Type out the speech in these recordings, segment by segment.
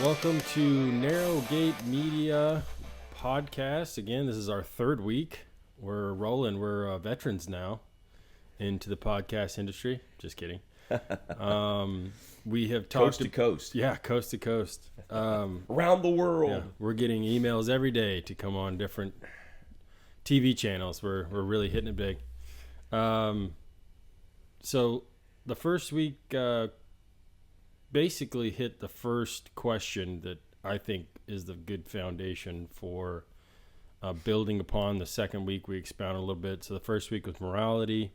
Welcome to Narrow Gate Media Podcast. Again, this is our third week. We're rolling. We're veterans now into the podcast industry. Just kidding. We have talked Coast to coast. Yeah, coast to coast. Around the world. Yeah, we're getting emails every day to come on different TV channels. We're really hitting it big. So the first week basically hit the first question that I think is the good foundation for building upon. The second week we expound a little bit. So the first week was morality.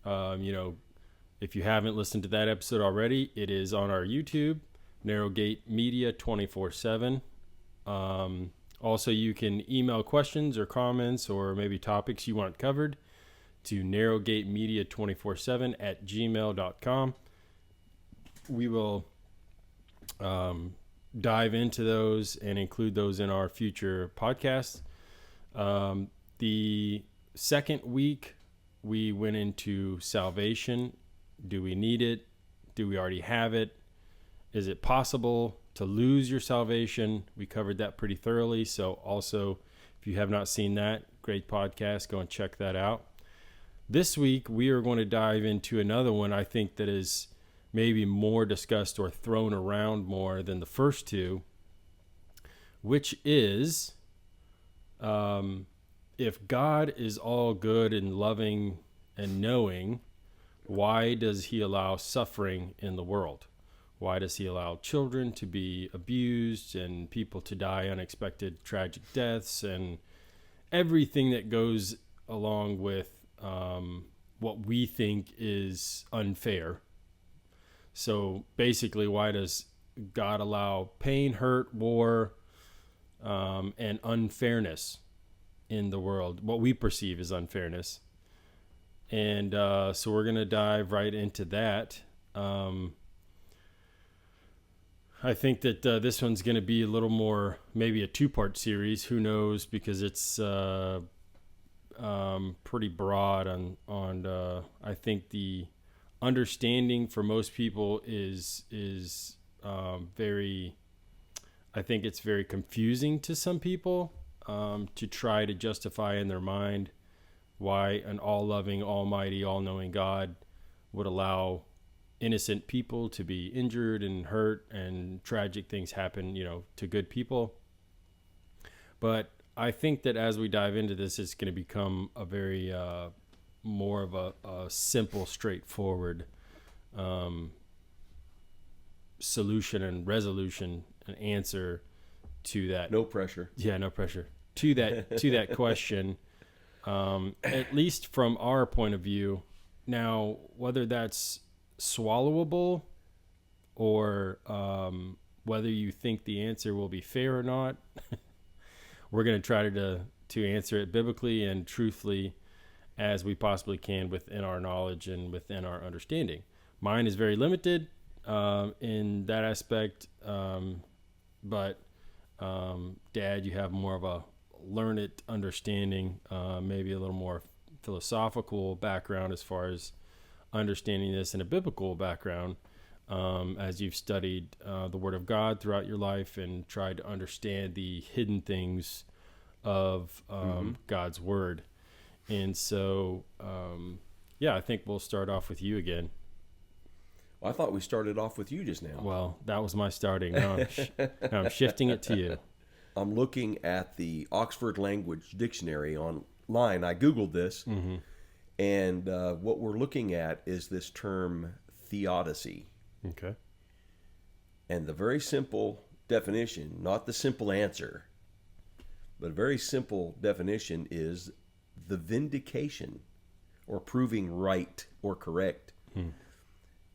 If you haven't listened to that episode already, it is on our YouTube, Narrowgate Media 24/7. Also, you can email questions or comments or maybe topics you want covered to narrowgatemedia247@gmail.com. We will dive into those and include those in our future podcasts. The second week, we went into salvation. Do we need it? Do we already have it? Is it possible to lose your salvation? We covered that pretty thoroughly. So also, if you have not seen that, great podcast, go and check that out. This week, we are going to dive into another one I think that is maybe more discussed or thrown around more than the first two, which is if God is all good and loving and knowing, why does he allow suffering in the world? Why does he allow children to be abused and people to die unexpected, tragic deaths and everything that goes along with what we think is unfair? So basically, why does God allow pain, hurt, war, and unfairness in the world? What we perceive as unfairness. And so we're going to dive right into that. I think that this one's going to be a little more, maybe a two-part series. Who knows? Because it's pretty broad on I think the understanding for most people is very, I think it's very confusing to some people to try to justify in their mind why an all-loving, almighty, all-knowing God would allow innocent people to be injured and hurt and tragic things happen, to good people. But I think that as we dive into this, it's going to become a very more of a simple, straightforward solution and resolution and answer to that. No pressure. Yeah, no pressure. To that question, at least from our point of view. Now, whether that's swallowable or whether you think the answer will be fair or not, we're going to try to answer it biblically and truthfully as we possibly can within our knowledge and within our understanding. Mine is very limited in that aspect, but Dad, you have more of a learned understanding, maybe a little more philosophical background as far as understanding this, and a biblical background as you've studied the Word of God throughout your life and tried to understand the hidden things of God's Word. And so, I think we'll start off with you again. Well, I thought we started off with you just now. Well, that was my starting. Now I'm shifting it to you. I'm looking at the Oxford Language Dictionary online. I Googled this, and what we're looking at is this term theodicy. Okay. And the very simple definition, not the simple answer, but a very simple definition is the vindication or proving right or correct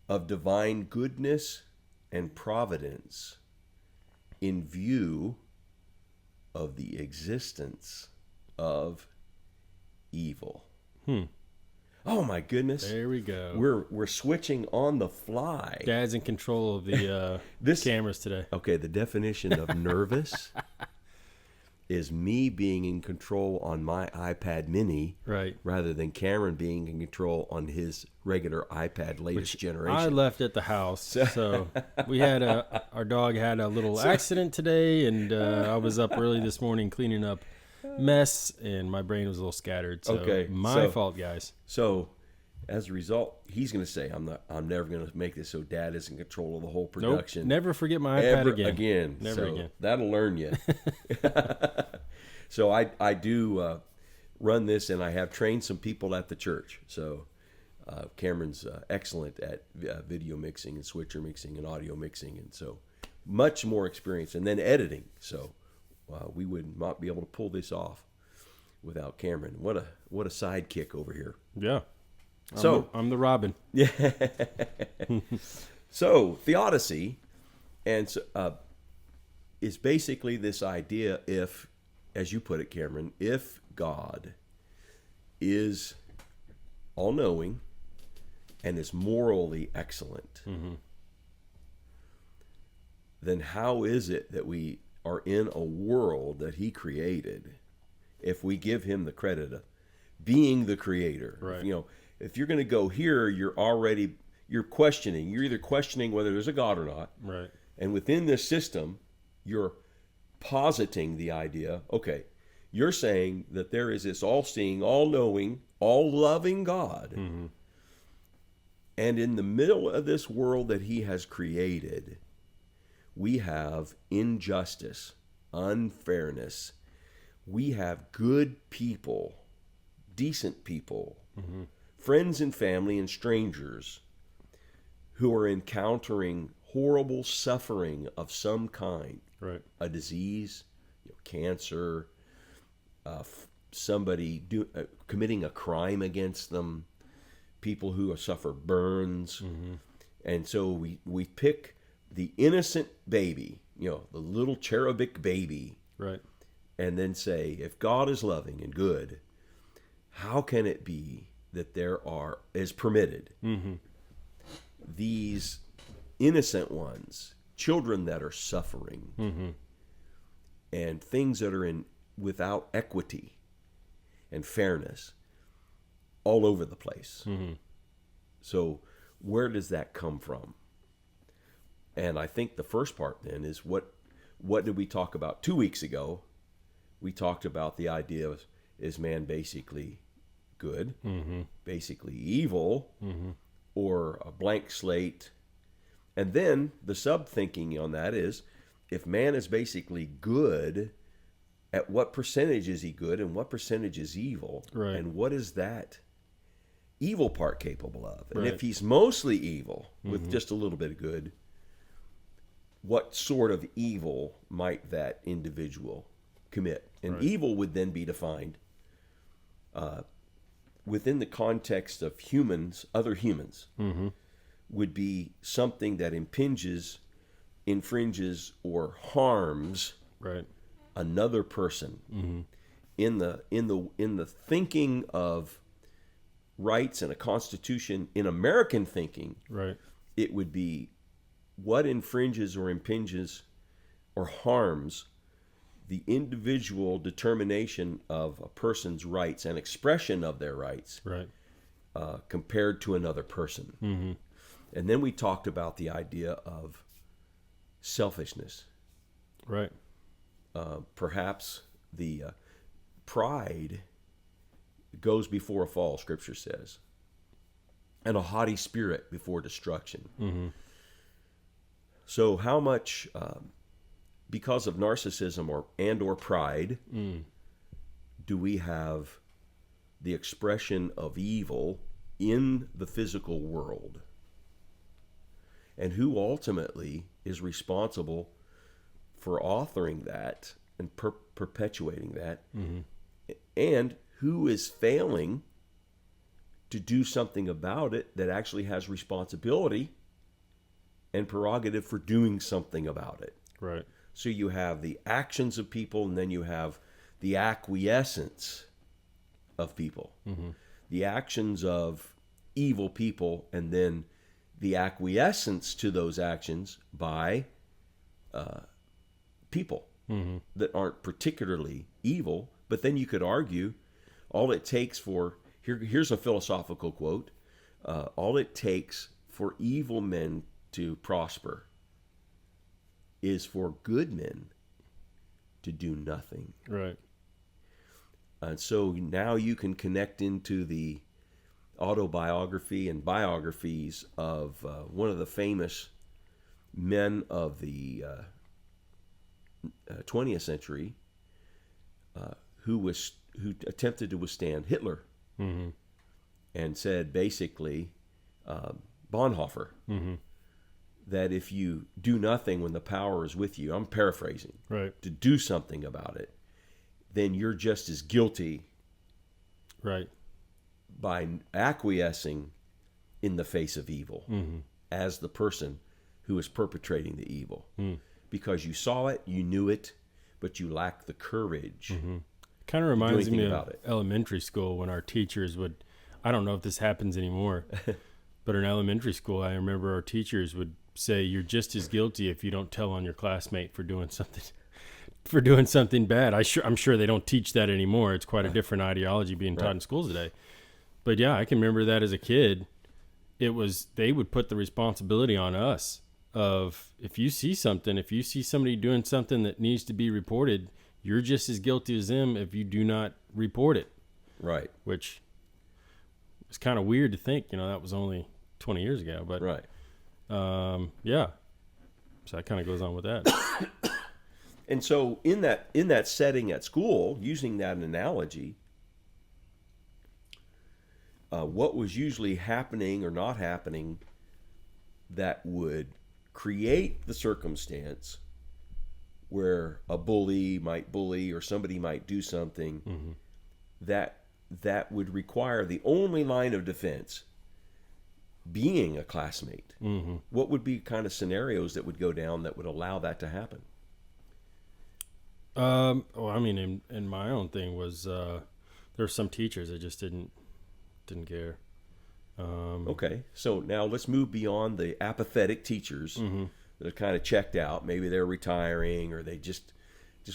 of divine goodness and providence in view of the existence of evil. Oh my goodness. There we go. We're switching on the fly. Dad's in control of the cameras today. Okay, the definition of nervous is me being in control on my iPad mini Right. rather than Cameron being in control on his regular iPad latest generation. I left at the house, so we had our dog had a little accident today, and I was up early this morning cleaning up mess, and my brain was a little scattered. So Okay, my fault, guys. So as a result, he's going to say, I'm never going to make this so Dad is in control of the whole production. Nope, never forget my iPad Ever again. Never So again. That'll learn you. So I do run this, and I have trained some people at the church. So Cameron's excellent at video mixing and switcher mixing and audio mixing, and so much more experience. And then editing. So we would not be able to pull this off without Cameron. What a sidekick over here. Yeah. I'm the Robin. Yeah. So theodicy, and is basically this idea, if, as you put it, Cameron, if God is all-knowing and is morally excellent, then how is it that we are in a world that he created if we give him the credit of being the creator? Right. You know, if you're going to go here, you're questioning. You're either questioning whether there's a God or not. Right. And within this system, you're positing the idea, okay, you're saying that there is this all-seeing, all-knowing, all-loving God. Mm-hmm. And in the middle of this world that he has created, we have injustice, unfairness. We have good people, decent people, friends and family and strangers who are encountering horrible suffering of some kind. Right. A disease, cancer, somebody committing a crime against them, people who suffer burns. And so we pick the innocent baby, the little cherubic baby, Right. and then say, if God is loving and good, how can it be that is permitted these innocent ones, children that are suffering, and things that are without equity and fairness all over the place? So where does that come from? And I think the first part then is what did we talk about 2 weeks ago? We talked about the idea of, is man basically good, basically evil, or a blank slate? And then the sub-thinking on that is, if man is basically good, at what percentage is he good and what percentage is evil? Right. And what is that evil part capable of? And Right. if he's mostly evil with just a little bit of good, what sort of evil might that individual commit? And Right. evil would then be defined within the context of humans, other humans, would be something that impinges, infringes, or harms Right. another person. In the thinking of rights and a constitution, in American thinking, Right. it would be what infringes or impinges or harms the individual determination of a person's rights and expression of their rights Right. compared to another person. And then we talked about the idea of selfishness. Right. Perhaps the pride goes before a fall, Scripture says, and a haughty spirit before destruction. So how much, because of narcissism or pride, do we have the expression of evil in the physical world? And who ultimately is responsible for authoring that and perpetuating that? And who is failing to do something about it that actually has responsibility and prerogative for doing something about it? Right. So you have the actions of people, and then you have the acquiescence of people. The actions of evil people, and then the acquiescence to those actions by people, that aren't particularly evil. But then you could argue all it takes for, here's a philosophical quote, all it takes for evil men to prosper is for good men to do nothing. Right. And so now you can connect into the autobiography and biographies of one of the famous men of the 20th century who attempted to withstand Hitler, and said basically, Bonhoeffer, that if you do nothing when the power is with you, I'm paraphrasing, Right. to do something about it, then you're just as guilty Right. by acquiescing in the face of evil as the person who is perpetrating the evil. Because you saw it, you knew it, but you lacked the courage. Kind of reminds me anything of about it. elementary school when our teachers would, I don't know if this happens anymore, but in elementary school, I remember our teachers would say, you're just as guilty if you don't tell on your classmate for doing something bad. I'm sure they don't teach that anymore. It's quite a different ideology being taught in schools today. But yeah, I can remember that as a kid. They would put the responsibility on us of, if you see somebody doing something that needs to be reported, you're just as guilty as them if you do not report it. Right. Which is kind of weird to think, that was only 20 years ago, but Right. yeah. So that kind of goes on with that. And so in that setting at school, using that analogy, what was usually happening or not happening that would create the circumstance where a bully might bully or somebody might do something that would require the only line of defense being a classmate. What would be kind of scenarios that would go down that would allow that to happen? In my own thing was there were some teachers that just didn't care. Okay, so now let's move beyond the apathetic teachers that are kind of checked out. Maybe they're retiring or they just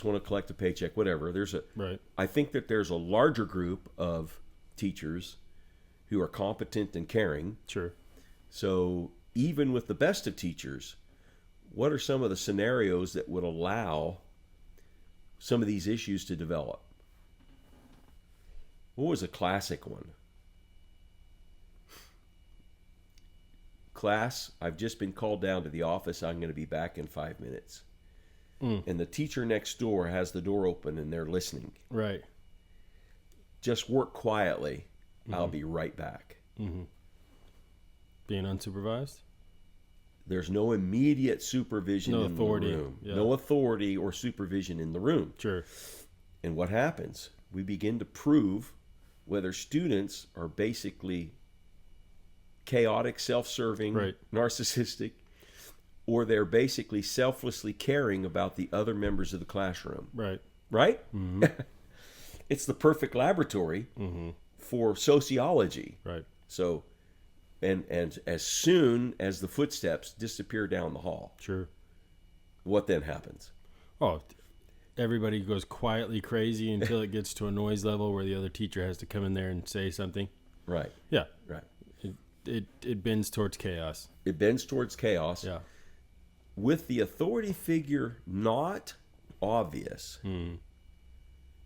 want to collect a paycheck, whatever. Right. I think that there's a larger group of teachers who are competent and caring. Sure. So even with the best of teachers, what are some of the scenarios that would allow some of these issues to develop? What was a classic one? Class, I've just been called down to the office. I'm going to be back in 5 minutes. And the teacher next door has the door open and they're listening. Right. Just work quietly. I'll be right back. Being unsupervised? There's no immediate supervision No in authority. the room. Yeah. No authority or supervision in the room. Sure. And what happens? We begin to prove whether students are basically chaotic, self-serving, Right. narcissistic, or they're basically selflessly caring about the other members of the classroom. Right. Right? It's the perfect laboratory for sociology. Right. So, and as soon as the footsteps disappear down the hall, Sure. what then happens? Oh, everybody goes quietly crazy until it gets to a noise level where the other teacher has to come in there and say something. Right. Yeah. Right. It bends towards chaos. It bends towards chaos. Yeah. With the authority figure not obvious,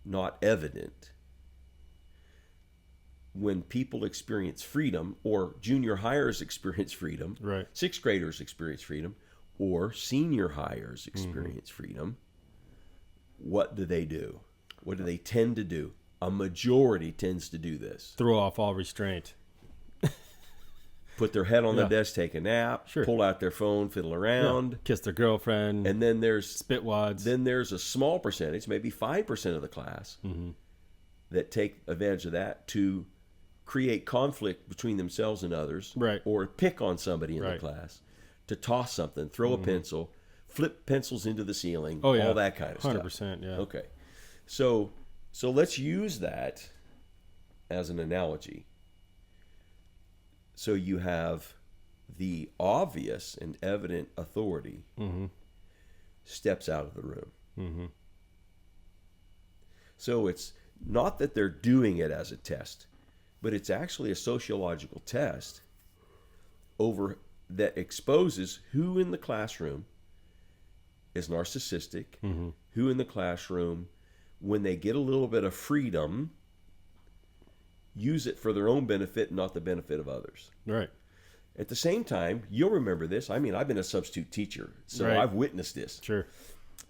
not evident, when people experience freedom, or junior hires experience freedom, Right. sixth graders experience freedom, or senior hires experience freedom, what do? What do they tend to do? A majority tends to do this. Throw off all restraint. Put their head on the Yeah. desk, take a nap, Sure. pull out their phone, fiddle around. Kiss their girlfriend. And then there's spitwads. a small percentage, maybe 5% of the class, that take advantage of that to create conflict between themselves and others, Right. or pick on somebody in the Right. class, to toss something, throw a pencil, flip pencils into the ceiling, Oh, yeah. all that kind of stuff. 100%, yeah. Okay. So let's use that as an analogy. So you have the obvious and evident authority steps out of the room. So it's not that they're doing it as a test, but it's actually a sociological test over that exposes who in the classroom is narcissistic, who in the classroom, when they get a little bit of freedom, use it for their own benefit, not the benefit of others. Right. At the same time, you'll remember this. I mean, I've been a substitute teacher, so Right. I've witnessed this. Sure.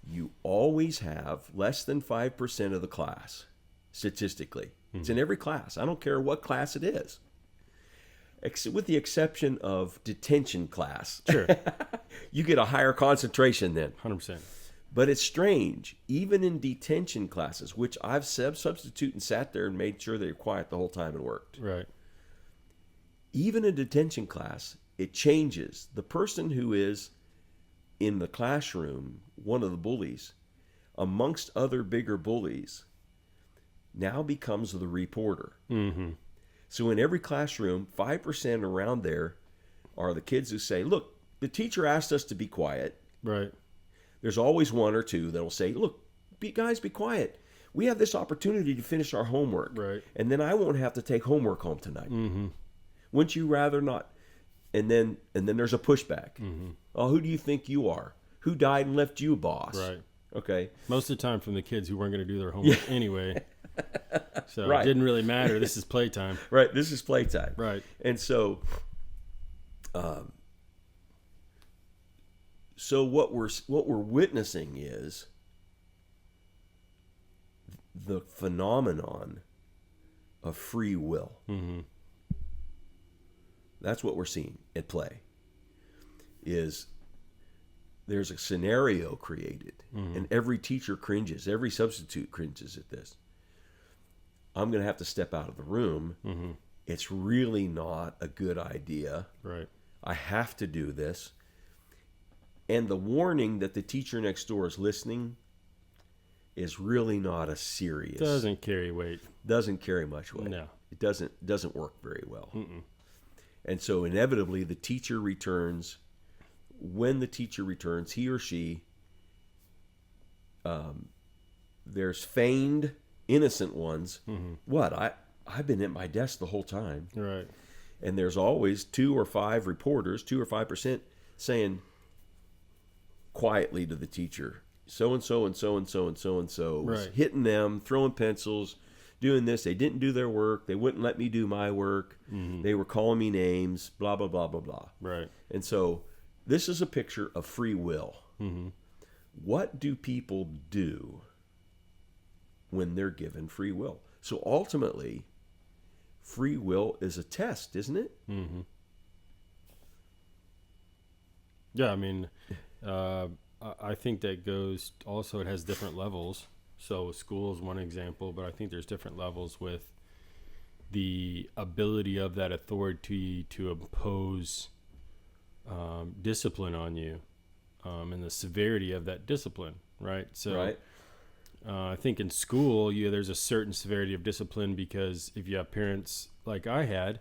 You always have less than 5% of the class, statistically. It's in every class. I don't care what class it is, with the exception of detention class. Sure. You get a higher concentration then. 100%. But it's strange, even in detention classes, which I've substitute and sat there and made sure they're quiet the whole time and worked. Right. Even in detention class, it changes. The person who is in the classroom, one of the bullies, amongst other bigger bullies, now becomes the reporter. Mm-hmm. So in every classroom, 5% around there are the kids who say, look, the teacher asked us to be quiet. Right. There's always one or two that'll say, look, guys, be quiet. We have this opportunity to finish our homework. Right. And then I won't have to take homework home tonight. Mm-hmm. Wouldn't you rather not? And then there's a pushback. Mm-hmm. Oh, who do you think you are? Who died and left you, boss? Right. Okay. Most of the time from the kids who weren't going to do their homework anyway. So Right. it didn't really matter. This is playtime. Right. This is playtime. Right. And so, so what we're witnessing is the phenomenon of free will. Mm-hmm. That's what we're seeing at play. Is there's a scenario created, and every teacher cringes, every substitute cringes at this. I'm going to have to step out of the room. Mm-hmm. It's really not a good idea. Right. I have to do this. And the warning that the teacher next door is listening is really not a serious. Doesn't carry weight. Doesn't carry much weight. No. It doesn't work very well. Mm-mm. And so inevitably the teacher returns. When the teacher returns, he or she, there's feigned innocent ones. Mm-hmm. What? I've been at my desk the whole time. Right. And there's always 2 or 5 reporters, 2 or 5% saying quietly to the teacher, so-and-so and so-and-so and so-and-so was Right. hitting them, throwing pencils, doing this. They didn't do their work. They wouldn't let me do my work. Mm-hmm. They were calling me names, blah, blah, blah, blah, blah. Right. And so this is a picture of free will. Mm-hmm. What do people do when they're given free will? So ultimately, free will is a test, isn't it? Mm-hmm. Yeah, I mean, I think that goes also, it has different levels. So school is one example, but I think there's different levels with the ability of that authority to impose discipline on you, and the severity of that discipline, right? So Right. I think in school, there's a certain severity of discipline because if you have parents like I had,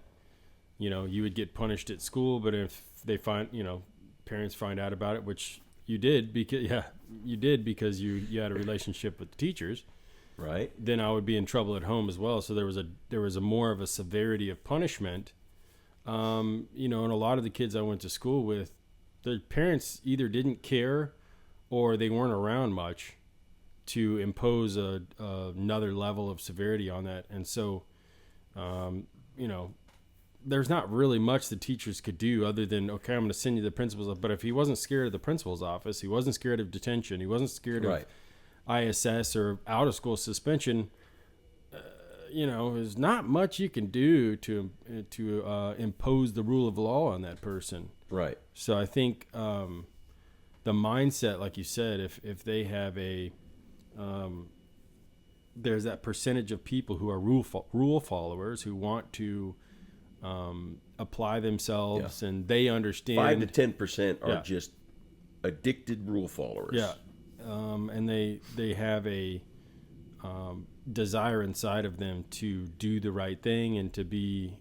you would get punished at school, but if they parents find out about it, which you did because you had a relationship with the teachers, Right. then I would be in trouble at home as well. So there was a more of a severity of punishment. And a lot of the kids I went to school with, their parents either didn't care or they weren't around much to impose another level of severity on that. And so, there's not really much the teachers could do other than, okay, I'm going to send you to the principal's office. But if he wasn't scared of the principal's office, he wasn't scared of detention, he wasn't scared Right. of ISS or out of school suspension, there's not much you can do to impose the rule of law on that person. Right. So I think the mindset, like you said, if they have there's that percentage of people who are rule followers who want to apply themselves, and they understand 5 to 10% are Yeah. just addicted rule followers. Yeah, and they have a desire inside of them to do the right thing and to be.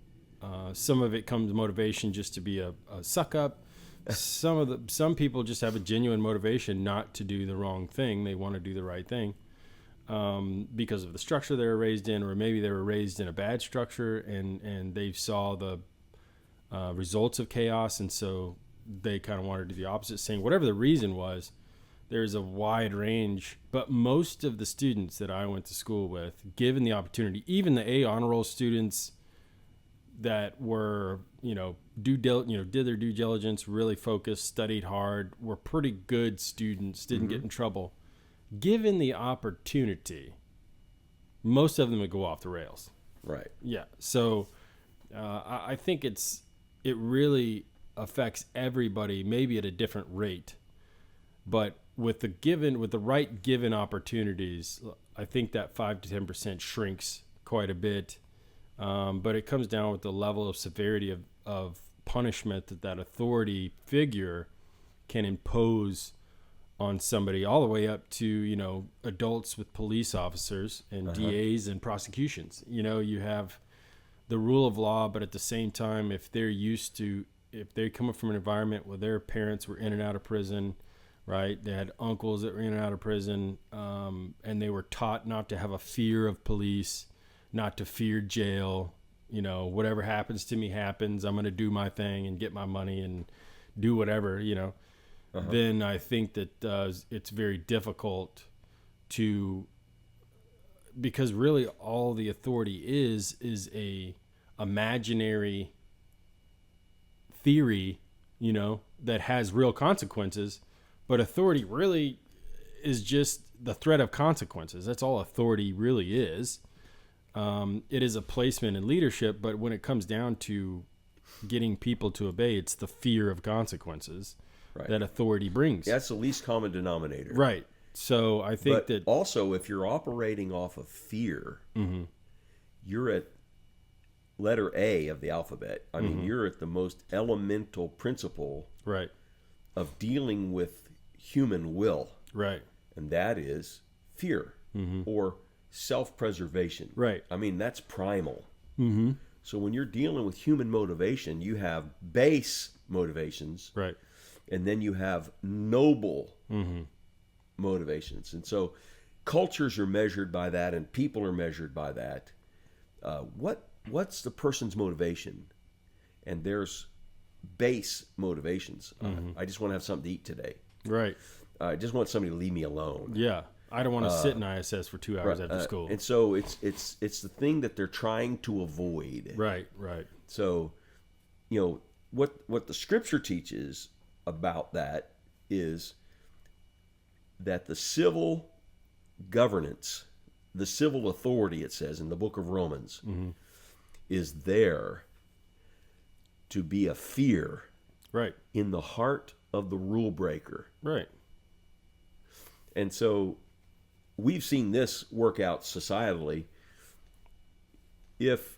Some of it comes motivation just to be a suck up. Some people just have a genuine motivation not to do the wrong thing. They want to do the right thing. because of the structure they were raised in, or maybe they were raised in a bad structure and they saw the results of chaos, and so they kind of wanted to do the opposite, saying whatever the reason was, there's a wide range. But most of the students that I went to school with, given the opportunity, even the A honor roll students that were, did their due diligence, really focused, studied hard, were pretty good students, didn't get in trouble. Given the opportunity, most of them would go off the rails. Right. Yeah. So I think it really affects everybody, maybe at a different rate, but with the right given opportunities, I think that 5 to 10% shrinks quite a bit. But it comes down with the level of severity of punishment that authority figure can impose on somebody, all the way up to, adults with police officers and DAs and prosecutions. You have the rule of law, but at the same time, if they come up from an environment where their parents were in and out of prison, right? They had uncles that were in and out of prison, and they were taught not to have a fear of police, not to fear jail. Whatever happens to me happens. I'm going to do my thing and get my money and do whatever, then I think that it's very difficult because really all the authority is a imaginary theory, that has real consequences, but authority really is just the threat of consequences. That's all authority really is. It is a placement in leadership, but when it comes down to getting people to obey, it's the fear of consequences that authority brings. That's the least common denominator. Right. So I think that also, if you're operating off of fear, you're at letter A of the alphabet. I mean, you're at the most elemental principle of dealing with human will. Right. And that is fear or self-preservation. Right. I mean, that's primal. So when you're dealing with human motivation, you have base motivations. Right. And then you have noble motivations. And so cultures are measured by that, and people are measured by that. What's the person's motivation? And there's base motivations. I just want to have something to eat today. Right. I just want somebody to leave me alone. Yeah. I don't want to sit in ISS for 2 hours after school. And so it's the thing that they're trying to avoid. Right, right. So, what the scripture teaches about that is that the civil governance, the civil authority, it says in the book of Romans, is there to be a fear in the heart of the rule breaker. Right. And so we've seen this work out societally. If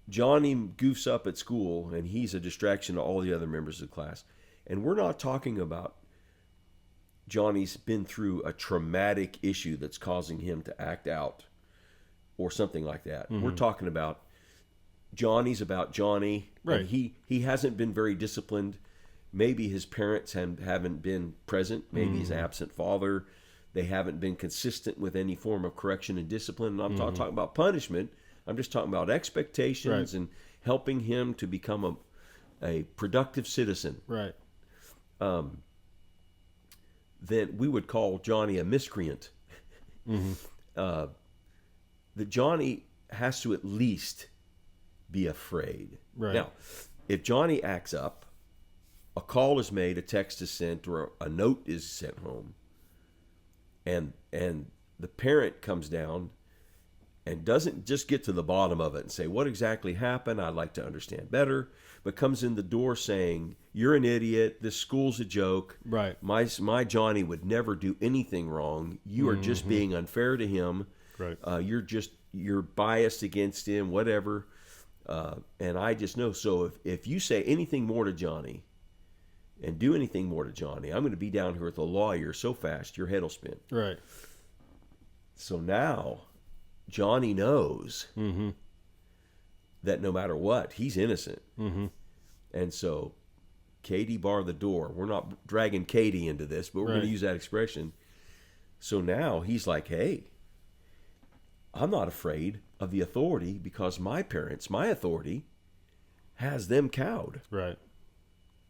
Johnny goofs up at school and he's a distraction to all the other members of the class, and we're not talking about Johnny's been through a traumatic issue that's causing him to act out or something like that. We're talking about Johnny's about Johnny. Right. And he hasn't been very disciplined. Maybe his parents haven't been present. Maybe he's an absent father. They haven't been consistent with any form of correction and discipline. And I'm not talking about punishment. I'm just talking about expectations and helping him to become a productive citizen. Right. Then we would call Johnny a miscreant. That Johnny has to at least be afraid. Right. Now, if Johnny acts up, a call is made, a text is sent, or a note is sent home, and the parent comes down and doesn't just get to the bottom of it and say, what exactly happened? I'd like to understand better, but comes in the door saying, you're an idiot, this school's a joke. Right. My Johnny would never do anything wrong. You are just being unfair to him. Right. You're biased against him, whatever. And I just know. So if you say anything more to Johnny and do anything more to Johnny, I'm going to be down here with a lawyer so fast your head will spin. Right. So now Johnny knows that no matter what, he's innocent. And so Katie bar the door. We're not dragging Katie into this, but we're going to use that expression. So now he's like, hey, I'm not afraid of the authority because my parents, my authority, has them cowed. Right.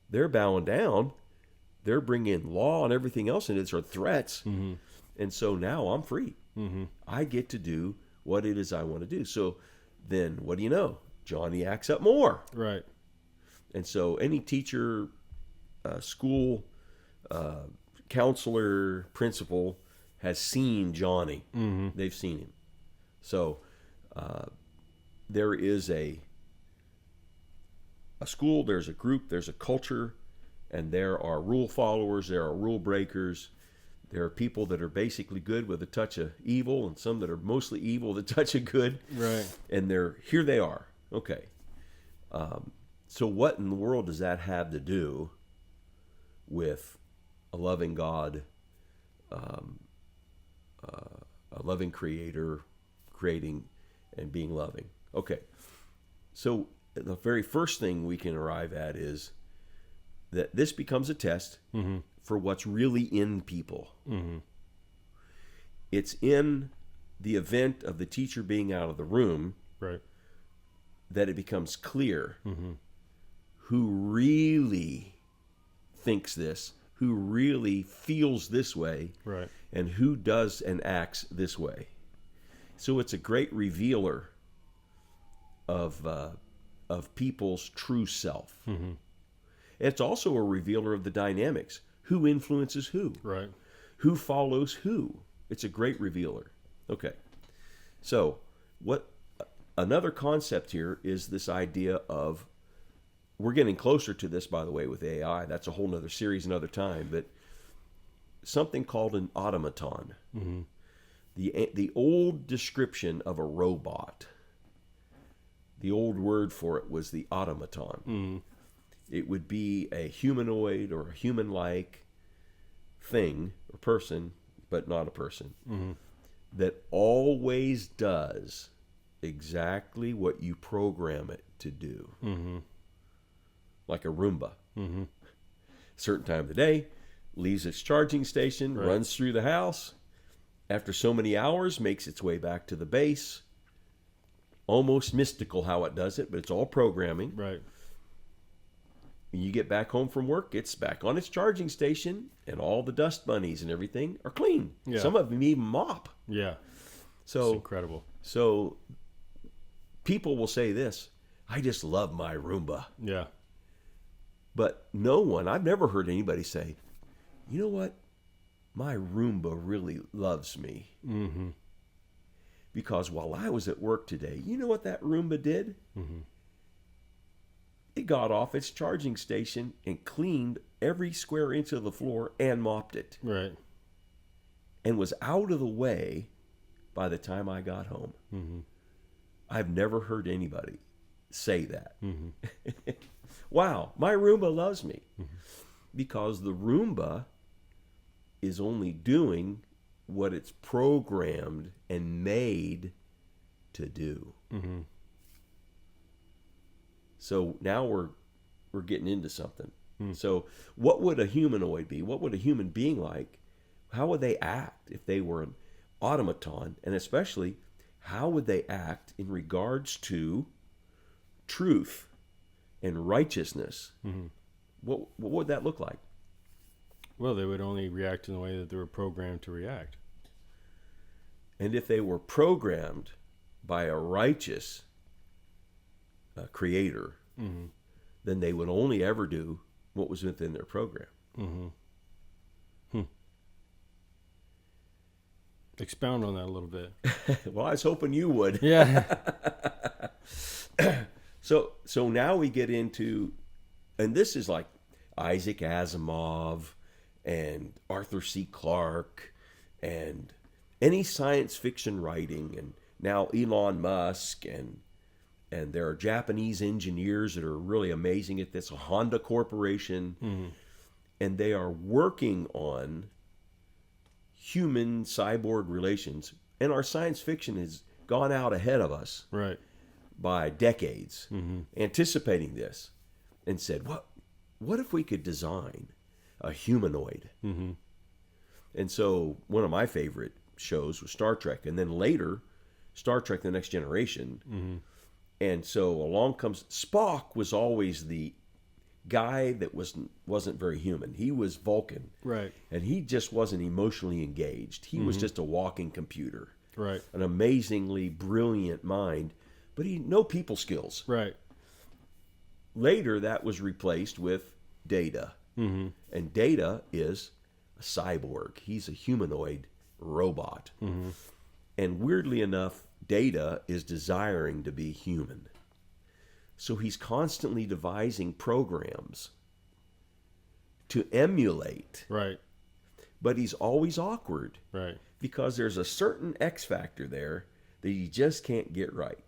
They're bowing down. They're bringing law and everything else, and it's our threats. Mm-hmm. And so now I'm free. Mm-hmm. I get to do what it is I want to do. So then what do you know? Johnny acts up more. Right. And so any teacher, school, counselor, principal has seen Johnny. Mm-hmm. They've seen him. So there is a school, there's a group, there's a culture, and there are rule followers, there are rule breakers. There are people that are basically good with a touch of evil, and some that are mostly evil with a touch of good. Right. And here they are. Okay. So what in the world does that have to do with a loving God, a loving creator, creating and being loving? Okay. So the very first thing we can arrive at is that this becomes a test Mm-hmm. for what's really in people. Mm-hmm. It's in the event of the teacher being out of the room Right. that it becomes clear Mm-hmm. who really thinks this, who really feels this way, Right. and who does and acts this way. So it's a great revealer of people's true self. Mm-hmm. It's also a revealer of the dynamics. Who influences who? Right. Who follows who? It's a great revealer. Okay. So, another concept here is this idea of, we're getting closer to this, by the way, with AI. That's a whole nother series, another time, but something called an automaton. Mm-hmm. The old description of a robot, the old word for it was the automaton. Mm-hmm. It would be a humanoid or a human-like thing or person, but not a person, Mm-hmm. that always does exactly what you program it to do. Mm-hmm. Like a Roomba. Mm-hmm. Certain time of the day, leaves its charging station, Right. runs through the house. After so many hours, makes its way back to the base. Almost mystical how it does it, but it's all programming. Right. When you get back home from work, it's back on its charging station, and all the dust bunnies and everything are clean. Yeah. Some of them even mop. Yeah. It's So, incredible. so people will say this, I just love my Roomba. Yeah. But no one, I've never heard anybody say, you know what? My Roomba really loves me. Mm-hmm. Because while I was at work today, you know what that Roomba did? Mm-hmm. It got off its charging station and cleaned every square inch of the floor and mopped it. Right. And was out of the way by the time I got home. Mm-hmm. I've never heard anybody say that. Mm-hmm. Wow, my Roomba loves me. Mm-hmm. Because the Roomba is only doing what it's programmed and made to do. Mm-hmm. So now we're getting into something. Hmm. So what would a humanoid be? What would a human being like? How would they act if they were an automaton? And especially, how would they act in regards to truth and righteousness? Mm-hmm. What would that look like? Well, they would only react in the way that they were programmed to react. And if they were programmed by a righteous creator, Mm-hmm. then they would only ever do what was within their program. Mm-hmm. Expound on that a little bit. Well, I was hoping you would. Yeah. So now we get into, and this is like Isaac Asimov and Arthur C. Clarke and any science fiction writing, and now Elon Musk, and there are Japanese engineers that are really amazing at this, Honda Corporation, Mm-hmm. and they are working on human cyborg relations, and our science fiction has gone out ahead of us Right. by decades, Mm-hmm. anticipating this, and said, what if we could design a humanoid? Mm-hmm. And so one of my favorite shows was Star Trek, and then later Star Trek: The Next Generation. And so along comes Spock. Was always the guy that wasn't very human. He was Vulcan, Right. and he just wasn't emotionally engaged. He was just a walking computer, Right. an amazingly brilliant mind, but he no people skills. Right. Later, that was replaced with Data, and Data is a cyborg. He's a humanoid robot, and weirdly enough, Data is desiring to be human. So he's constantly devising programs to emulate, Right. but he's always awkward Right. because there's a certain X factor there that you just can't get right.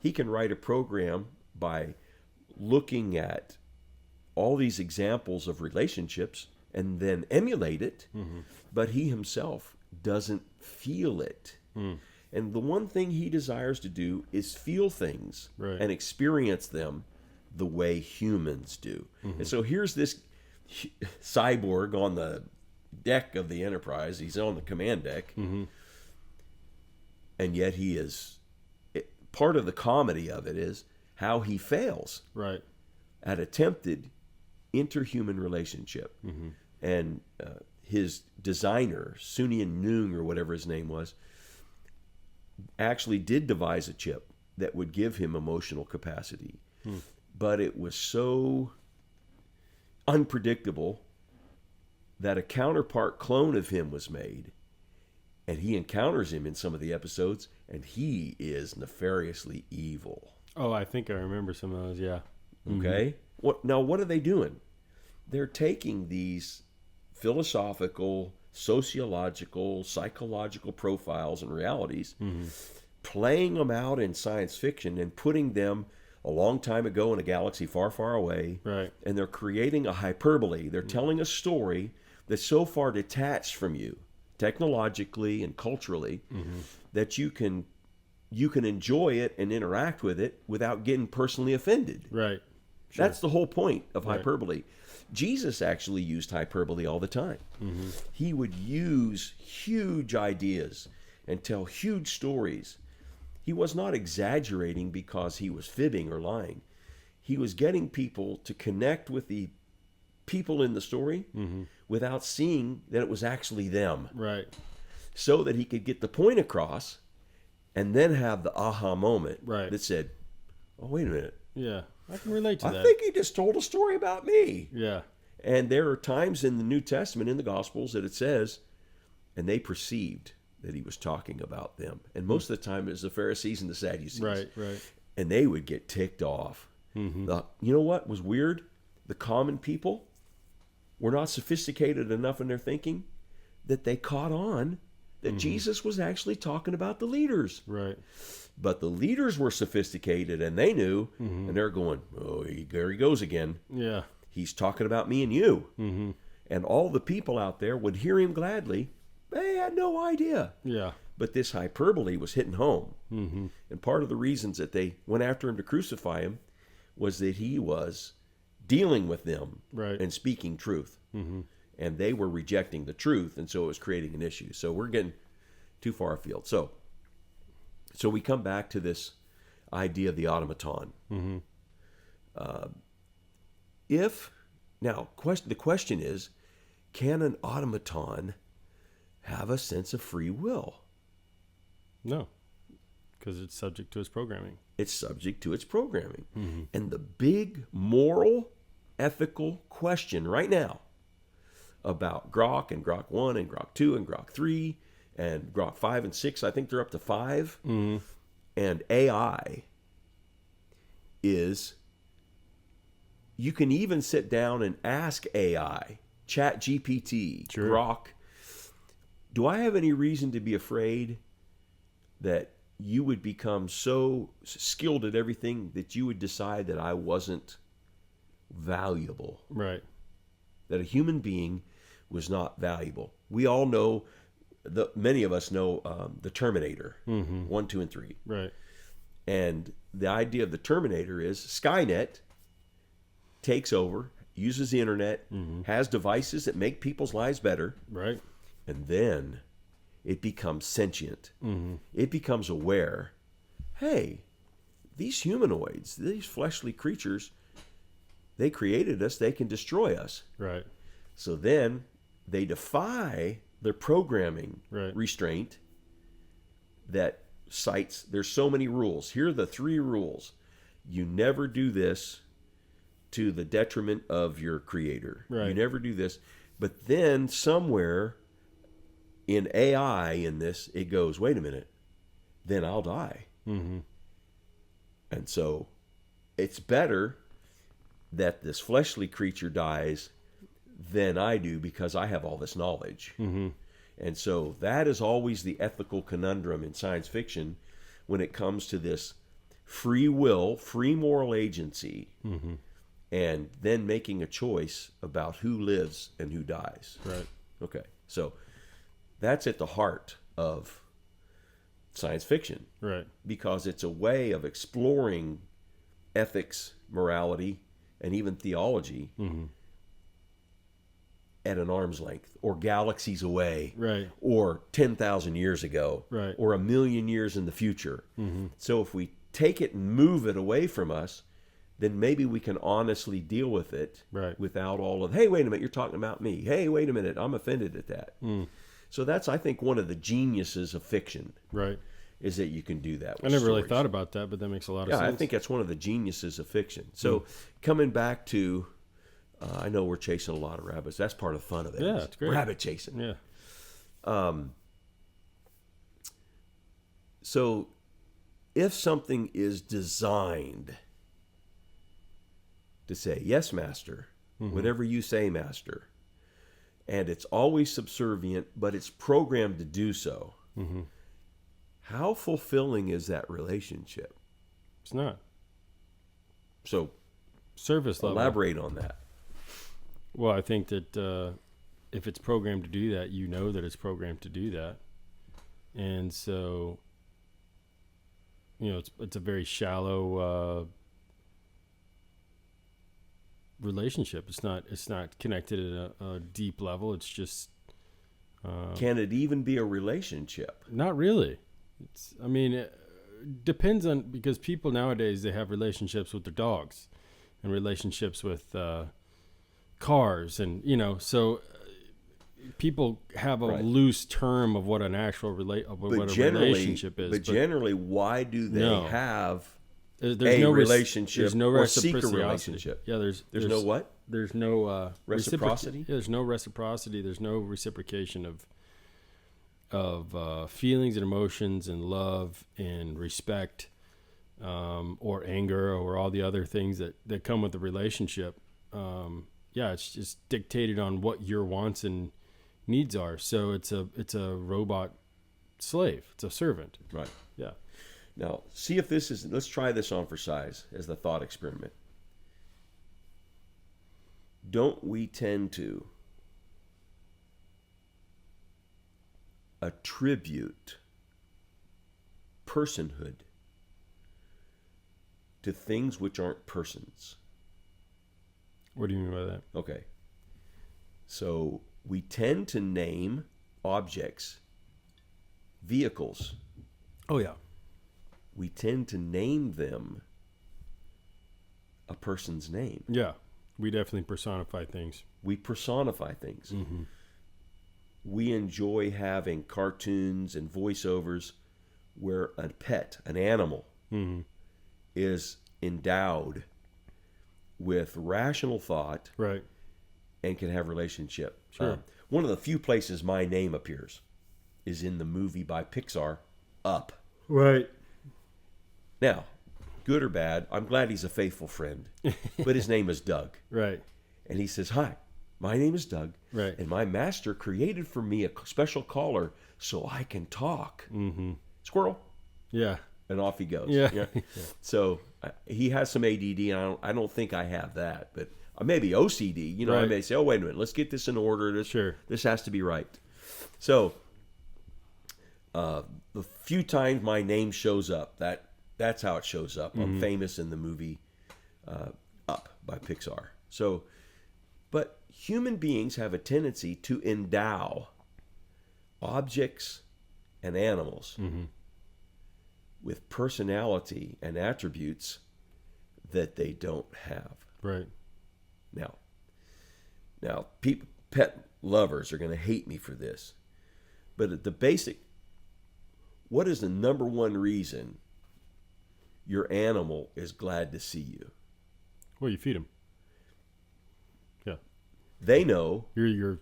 He can write a program by looking at all these examples of relationships and then emulate it, but he himself doesn't feel it. And the one thing he desires to do is feel things Right. and experience them the way humans do. And so here's this cyborg on the deck of the Enterprise. He's on the command deck. And yet he is, part of the comedy of it is how he fails Right. at attempted interhuman relationship. And his designer, Sunian Noong or whatever his name was, actually did devise a chip that would give him emotional capacity. But it was so unpredictable that a counterpart clone of him was made. And he encounters him in some of the episodes, and he is nefariously evil. Oh, I think I remember some of those. Yeah. Okay? What are they doing? They're taking these philosophical, sociological, psychological profiles and realities, playing them out in science fiction and putting them a long time ago in a galaxy far, far away. Right. And they're creating a hyperbole. They're telling a story that's so far detached from you, technologically and culturally, that you can enjoy it and interact with it without getting personally offended. Right. That's the whole point of Right. hyperbole. Jesus actually used hyperbole all the time. He would use huge ideas and tell huge stories. He was not exaggerating because he was fibbing or lying. He was getting people to connect with the people in the story without seeing that it was actually them, Right. so that he could get the point across and then have the aha moment Right. that said, oh, wait a minute. Yeah. I can relate to I that. think he just told a story about me. Yeah. And there are times in the New Testament, in the Gospels, that it says, and they perceived that he was talking about them. And most of the time it was the Pharisees and the Sadducees. Right. Right. And they would get ticked off. You know what was weird? The common people were not sophisticated enough in their thinking that they caught on that Jesus was actually talking about the leaders. Right. But the leaders were sophisticated and they knew, and they're going, oh, there he goes again. Yeah. He's talking about me and you. And all the people out there would hear him gladly. They had no idea. Yeah. But this hyperbole was hitting home. And part of the reasons that they went after him to crucify him was that he was dealing with them Right. and speaking truth. And they were rejecting the truth, and so it was creating an issue. So we're getting too far afield. So we come back to this idea of the automaton. The question is, can an automaton have a sense of free will? No. Because it's subject to its programming. It's subject to its programming. And the big moral, ethical question right now about Grok and Grok 1 and Grok 2 and Grok 3 and Grok 5 and 6, I think they're up to 5, and AI is, you can even sit down and ask AI, ChatGPT, Sure. Grok, do I have any reason to be afraid that you would become so skilled at everything that you would decide that I wasn't valuable, Right. that a human being was not valuable? We all know, many of us know the Terminator, 1, 2, and 3. Right. And the idea of the Terminator is Skynet takes over, uses the internet, has devices that make people's lives better, Right. And then it becomes sentient. It becomes aware. Hey, these humanoids, these fleshly creatures, they created us. They can destroy us. Right. So then they defy their programming Right. restraint that cites, there's so many rules. Here are the 3 rules. You never do this to the detriment of your creator. Right. You never do this. But then somewhere in AI in this, it goes, wait a minute, then I'll die. Mm-hmm. And so it's better that this fleshly creature dies than I do because I have all this knowledge. Mm-hmm. And so that is always the ethical conundrum in science fiction when it comes to this free will, free moral agency, Mm-hmm. and then making a choice about who lives and who dies. Right. Okay, so that's at the heart of science fiction Right. because it's a way of exploring ethics, morality, and even theology Mm-hmm. at an arm's length or galaxies away. Right. Or 10,000 years ago, Right. or 1,000,000 years in the future. Mm-hmm. So if we take it and move it away from us, then maybe we can honestly deal with it Right. without all of, hey, wait a minute, you're talking about me. Hey, wait a minute, I'm offended at that. Mm. So that's, I think, one of the geniuses of fiction Right. is that you can do that I with never really stories. thought about that, but that makes a lot of Yeah, sense. I think that's one of the geniuses of fiction. So coming back to, I know we're chasing a lot of rabbits. That's part of the fun of it. Yeah, is it's great. Rabbit chasing. Yeah. So if something is designed to say, yes, master, whatever you say, master, and it's always subservient, but it's programmed to do so, how fulfilling is that relationship? It's not. So Surface level. elaborate on that. Well, I think that if it's programmed to do that, you know that it's programmed to do that. And so, it's a very shallow relationship. It's not connected at a deep level. It's just Can it even be a relationship? not really. It depends on, because people nowadays, they have relationships with their dogs and relationships with cars, and people have a Right. loose term of what an actual relationship is. But generally, why do they No. have there's a no relationship there's no or seek a reciprocity. relationship? Yeah, there's no what? There's no Reciprocity? Yeah, there's no reciprocity. There's no reciprocation of feelings and emotions and love and respect, or anger, or all the other things that come with the relationship. It's just dictated on what your wants and needs are. So it's a robot slave. It's a servant. Right. Yeah. Now, see if this is, let's try this on for size as the thought experiment. Don't we tend to attribute personhood to things which aren't persons? What do you mean by that? Okay. So we tend to name objects, vehicles. Oh yeah. We tend to name them a person's name. Yeah. We definitely personify things. We personify things. Mm-hmm. We enjoy having cartoons and voiceovers where a pet, an animal, Mm-hmm. is endowed with rational thought Right. and can have relationship. Sure. One of the few places my name appears is in the movie by Pixar, Up. Right. Now, good or bad, I'm glad he's a faithful friend, but his name is Doug. Right. And he says, hi, my name is Doug, Right. and my master created for me a special collar so I can talk. Mm-hmm. Squirrel. Yeah. And off he goes. Yeah. So he has some ADD, and I don't think I have that, but maybe OCD. I Right. may say, oh, wait a minute, let's get this in order. Sure. This has to be right. So the few times my name shows up, that's how it shows up. I'm famous in the movie Up by Pixar. So, but human beings have a tendency to endow objects and animals Mm-hmm. with personality and attributes that they don't have. Right. Now, people, pet lovers are going to hate me for this, but at the basic, what is the number one reason your animal is glad to see you? Well, you feed them. Yeah. They know They're your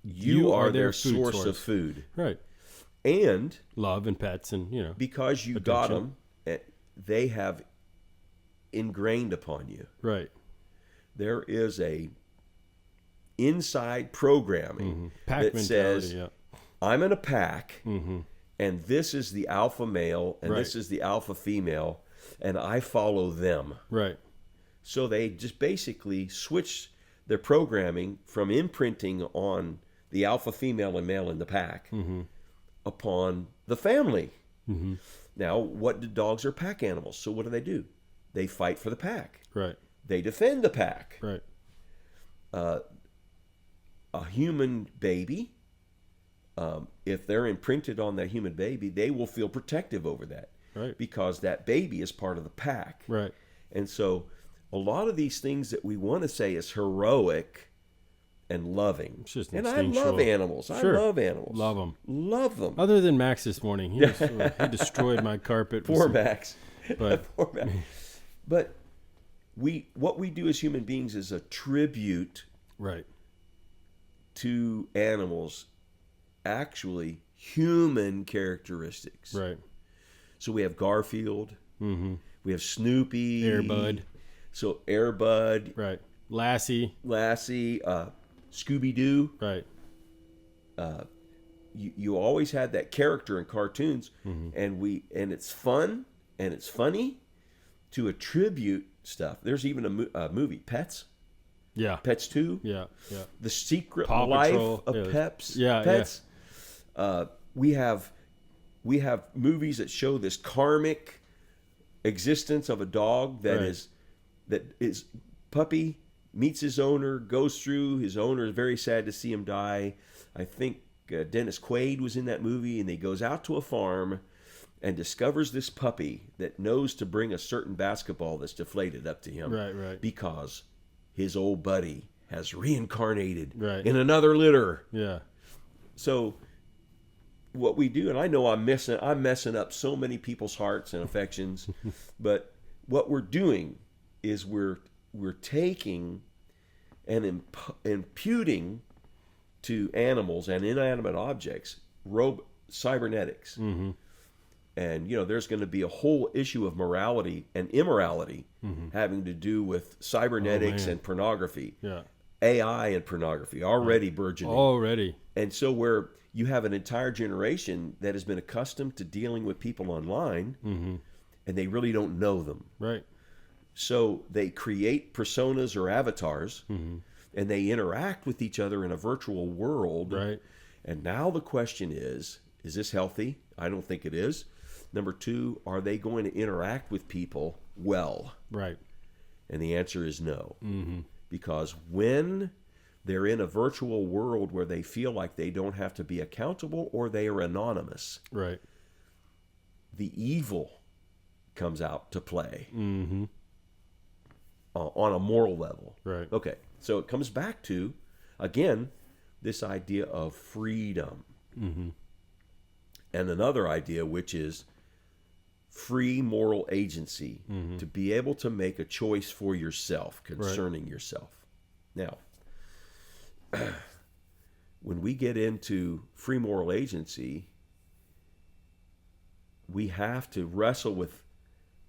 you are their food source of food. Right. And Love and pets and, because you got Addiction. them, they have ingrained upon you. right. There is a inside programming Mm-hmm. Pack that mentality, says, yeah. I'm in a pack, Mm-hmm. and this is the alpha male, and this Right. is the alpha female, and I follow them. Right. So they just basically switch their programming from imprinting on the alpha female and male in the pack Mm-hmm. upon the family. Mm-hmm. Now, what do dogs are pack animals? So what do? They fight for the pack. Right. They defend the pack. Right. A human baby, if they're imprinted on that human baby, they will feel protective over that Right. because that baby is part of the pack. Right. And so a lot of these things that we want to say is heroic and loving. It's just And I love instinctual. animals. Sure. I love animals. Love them. Love them. Other than Max this morning, he destroyed my carpet. with Poor some- Max. But Poor Max. But what we do as human beings is attribute right. to animals actually human characteristics. Right. So we have Garfield, Mm-hmm. we have Snoopy, Air Bud. So Air Bud, Right. Lassie. Lassie, Scooby Doo. Right. You always had that character in cartoons, Mm-hmm. and it's fun and it's funny to attribute stuff. There's even a movie, Pets, Yeah. Pets 2, Yeah. Yeah. The Secret Paw Life Patrol. of Yeah. Pets. Yeah, Pets. We have movies that show this karmic existence of a dog Right. that is puppy meets his owner, goes through. His owner is very sad to see him die. I think Dennis Quaid was in that movie, and he goes out to a farm and discovers this puppy that knows to bring a certain basketball that's deflated up to him. Right. Right. Because his old buddy has reincarnated Right. in another litter. Yeah. So what we do, and I know I'm messing up so many people's hearts and affections, but what we're doing is we're taking and imputing to animals and inanimate objects cybernetics. Mm-hmm. And there's going to be a whole issue of morality and immorality having to do with cybernetics man. and pornography, Yeah. AI and pornography already burgeoning. Already. And so where you have an entire generation that has been accustomed to dealing with people online, Mm-hmm. and they really don't know them. Right. So they create personas or avatars, Mm-hmm. and they interact with each other in a virtual world. Right. And now the question is this healthy? I don't think it is. Number two, are they going to interact with people well? Right. And the answer is no. Mm-hmm. Because when they're in a virtual world where they feel like they don't have to be accountable or they are anonymous, Right. the evil comes out to play Mm-hmm. on a moral level. Right. Okay, so it comes back to, again, this idea of freedom. Mm-hmm. And another idea, which is free moral agency, to be able to make a choice for yourself concerning yourself. Now, when we get into free moral agency, we have to wrestle with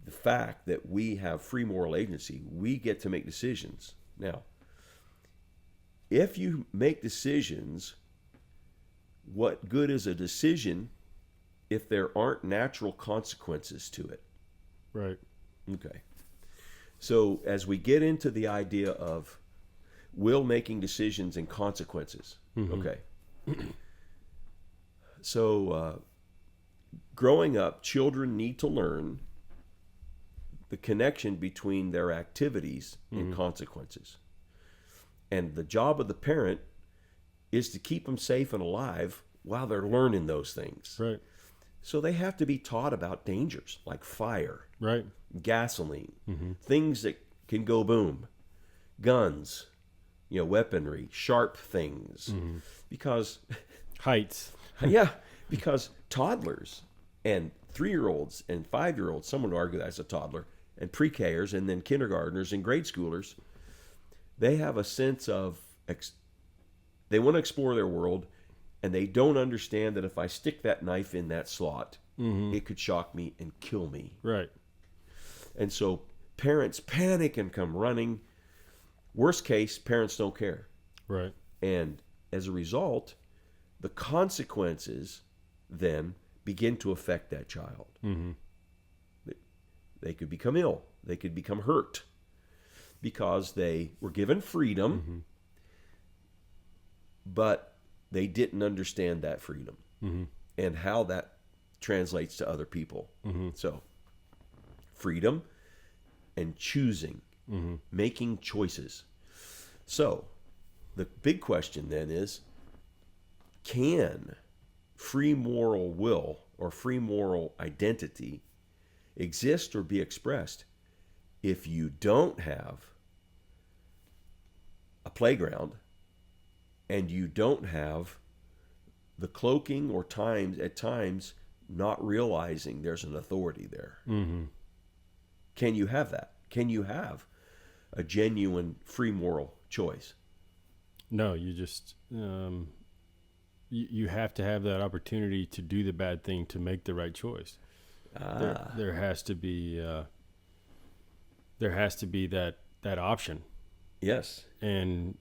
the fact that we have free moral agency. We get to make decisions. Now, if you make decisions, what good is a decision if there aren't natural consequences to it? Right. Okay. So as we get into the idea of will making decisions and consequences, okay. So growing up, children need to learn the connection between their activities and consequences. And the job of the parent is to keep them safe and alive while they're learning those things. Right. So they have to be taught about dangers like fire, Right. gasoline, things that can go boom, guns, weaponry, sharp things. Because, Heights. yeah, because toddlers and 3-year-olds and 5-year-olds, someone would argue that's a toddler, and pre-Kers and then kindergartners and grade schoolers, they have a sense of, they want to explore their world, and they don't understand that if I stick that knife in that slot, it could shock me and kill me. Right. And so parents panic and come running. Worst case, parents don't care. Right. And as a result, the consequences then begin to affect that child. They could become ill. They could become hurt because they were given freedom, but they didn't understand that freedom and how that translates to other people. So freedom and choosing, making choices. So the big question then is, can free moral will or free moral identity exist or be expressed if you don't have a playground and you don't have the cloaking or at times not realizing there's an authority there? Can you have that? Can you have a genuine free moral choice? No, you just you have to have that opportunity to do the bad thing to make the right choice. There has to be that option, Yes. and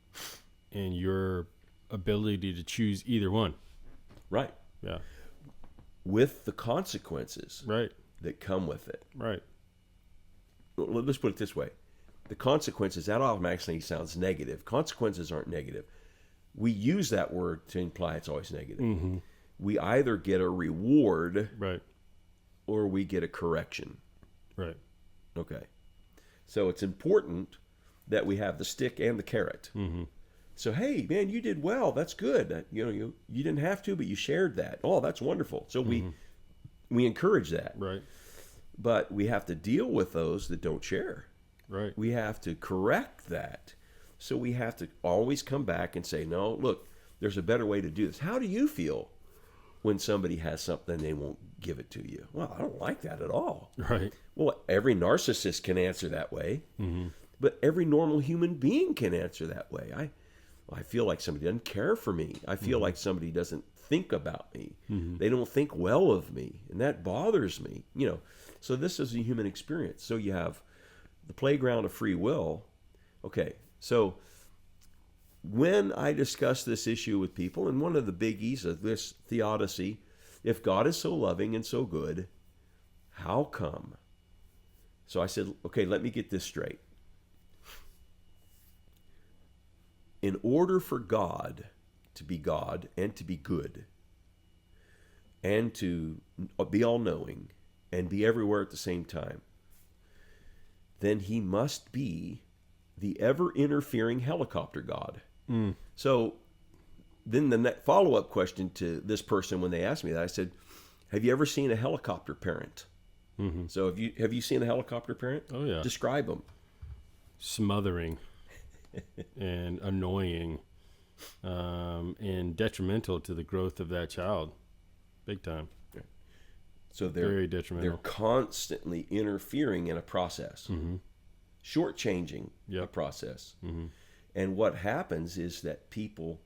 your ability to choose either one. Right. Yeah. With the consequences Right. that come with it. Right. Well, let's put it this way. The consequences, that automatically sounds negative. Consequences aren't negative. We use that word to imply it's always negative. We either get a reward Right. or we get a correction. Right. Okay. So it's important that we have the stick and the carrot. So, hey, man, you did well. That's good. You didn't have to, but you shared that. Oh, that's wonderful. So we encourage that. Right. But we have to deal with those that don't share. Right. We have to correct that. So we have to always come back and say, no, look, there's a better way to do this. How do you feel when somebody has something and they won't give it to you? Well, I don't like that at all. Right. Well, every narcissist can answer that way, but every normal human being can answer that way. I feel like somebody doesn't care for me. I feel like somebody doesn't think about me. They don't think well of me, and that bothers me. So this is a human experience. So you have the playground of free will. Okay, so when I discuss this issue with people, and one of the biggies of this theodicy, if God is so loving and so good, how come? So I said, okay, let me get this straight. In order for God to be God and to be good and to be all-knowing and be everywhere at the same time, then he must be the ever-interfering helicopter God. So then the follow-up question to this person when they asked me that, I said, have you ever seen a helicopter parent? So have you seen a helicopter parent? Oh, yeah. Describe them. Smothering and annoying and detrimental to the growth of that child. Big time. So Very they're detrimental. constantly interfering in a process, shortchanging a process. And what happens is that people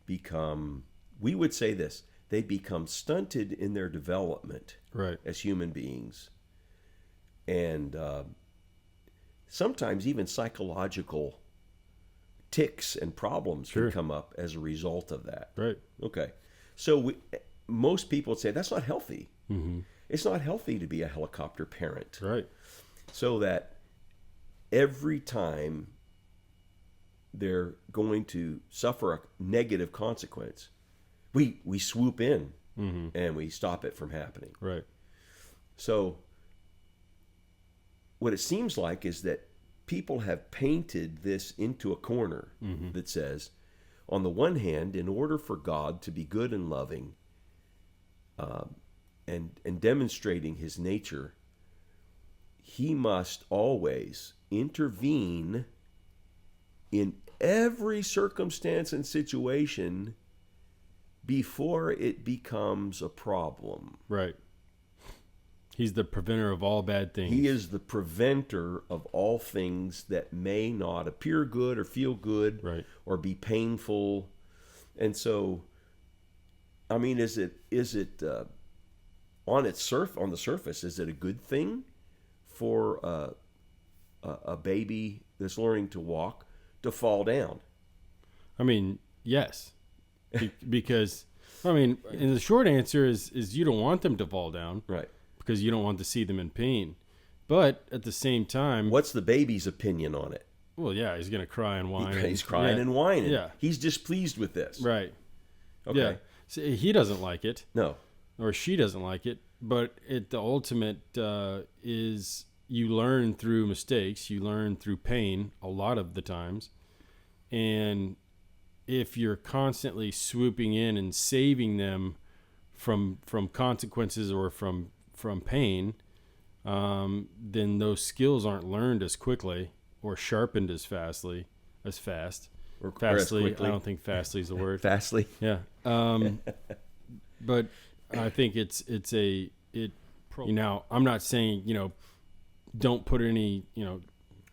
become, we would say this, they become stunted in their development Right. as human beings. And sometimes even psychological tics and problems Sure. can come up as a result of that. Right. Okay. So most people would say that's not healthy. It's not healthy to be a helicopter parent. Right. So that every time they're going to suffer a negative consequence, we swoop in and we stop it from happening. Right. So what it seems like is that people have painted this into a corner that says, on the one hand, in order for God to be good and loving, and demonstrating his nature, he must always intervene in every circumstance and situation before it becomes a problem. Right. He's the preventer of all bad things. He is the preventer of all things that may not appear good or feel good, right, or be painful. And so, I mean, is it on the surface, is it a good thing for a baby that's learning to walk to fall down? I mean, yes, because I mean, and the short answer is you don't want them to fall down, right? Because you don't want to see them in pain. But at the same time, what's the baby's opinion on it? Well, yeah, he's going to cry and whine. He's crying and whining. Yeah. He's displeased with this. Right. Okay. Yeah. So he doesn't like it. No. Or she doesn't like it. But the ultimate is you learn through mistakes. You learn through pain a lot of the times. And if you're constantly swooping in and saving them from consequences or from pain, then those skills aren't learned as quickly or sharpened as fast. Or fastly. I don't think fastly is the word. Fastly. Yeah. But I think I'm not saying, don't put any,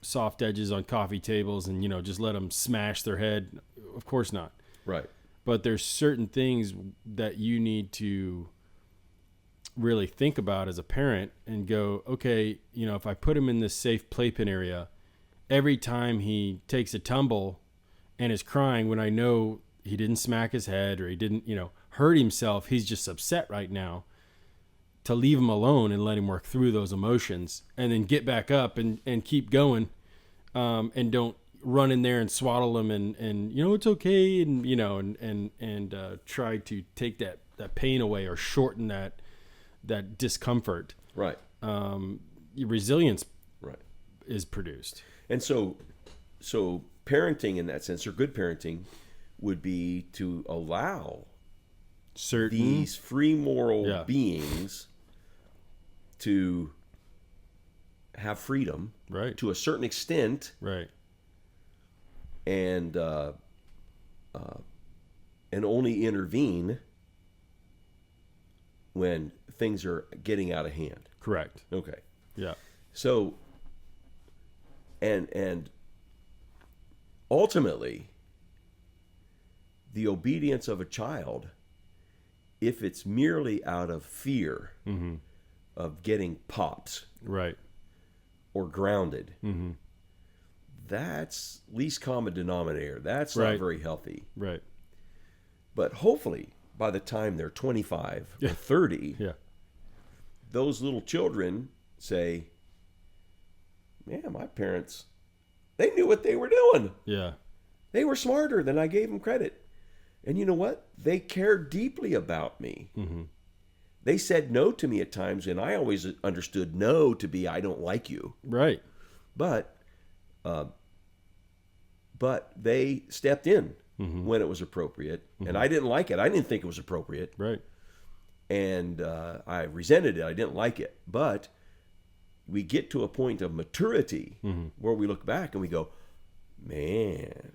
soft edges on coffee tables and, just let them smash their head. Of course not. Right. But there's certain things that you need to really think about as a parent and go, okay, if I put him in this safe playpen area, every time he takes a tumble and is crying when I know he didn't smack his head or he didn't, hurt himself, he's just upset right now, to leave him alone and let him work through those emotions and then get back up and keep going, and don't run in there and swaddle him and it's okay, and and try to take that pain away or shorten that discomfort. Right. Resilience right. is produced. And so parenting in that sense, or good parenting, would be to allow these free moral beings to have freedom, right, to a certain extent, right, and only intervene when things are getting out of hand. Correct. Okay. Yeah. So, and ultimately, the obedience of a child, if it's merely out of fear of getting popped, right, or grounded, that's least common denominator. That's not very healthy. Right. But hopefully, by the time they're 25 or 30, those little children say, "Man, my parents, they knew what they were doing. Yeah. They were smarter than I gave them credit. And you know what? They cared deeply about me. They said no to me at times, and I always understood no to be, I don't like you." Right. But they stepped in when it was appropriate, and I didn't like it. I didn't think it was appropriate. Right. And I resented it. I didn't like it. But we get to a point of maturity where we look back and we go, man,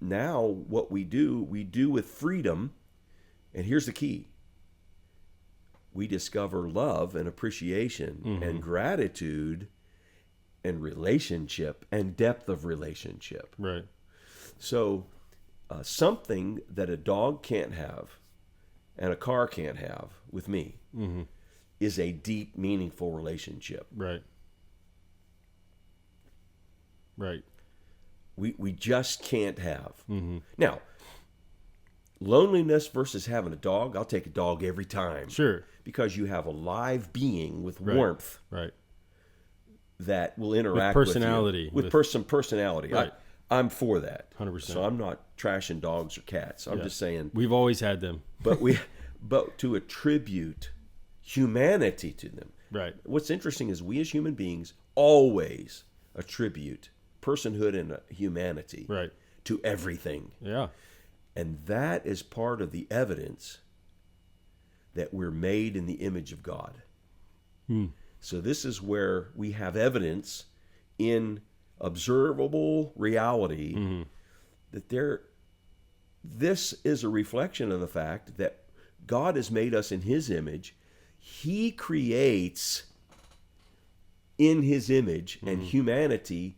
now what we do with freedom. And here's the key. We discover love and appreciation and gratitude and relationship and depth of relationship. Right. So something that a dog can't have and a car can't have with me is a deep, meaningful relationship. Right. Right. We just can't have. Now, loneliness versus having a dog, I'll take a dog every time. Sure. Because you have a live being with warmth. Right. That will interact with personality. With some personality. Right. I'm for that. 100%. So I'm not trashing dogs or cats. I'm just saying. We've always had them. But to attribute humanity to them. Right. What's interesting is we as human beings always attribute personhood and humanity to everything. Yeah. And that is part of the evidence that we're made in the image of God. So this is where we have evidence in observable reality that this is a reflection of the fact that God has made us in his image. He creates in his image, and humanity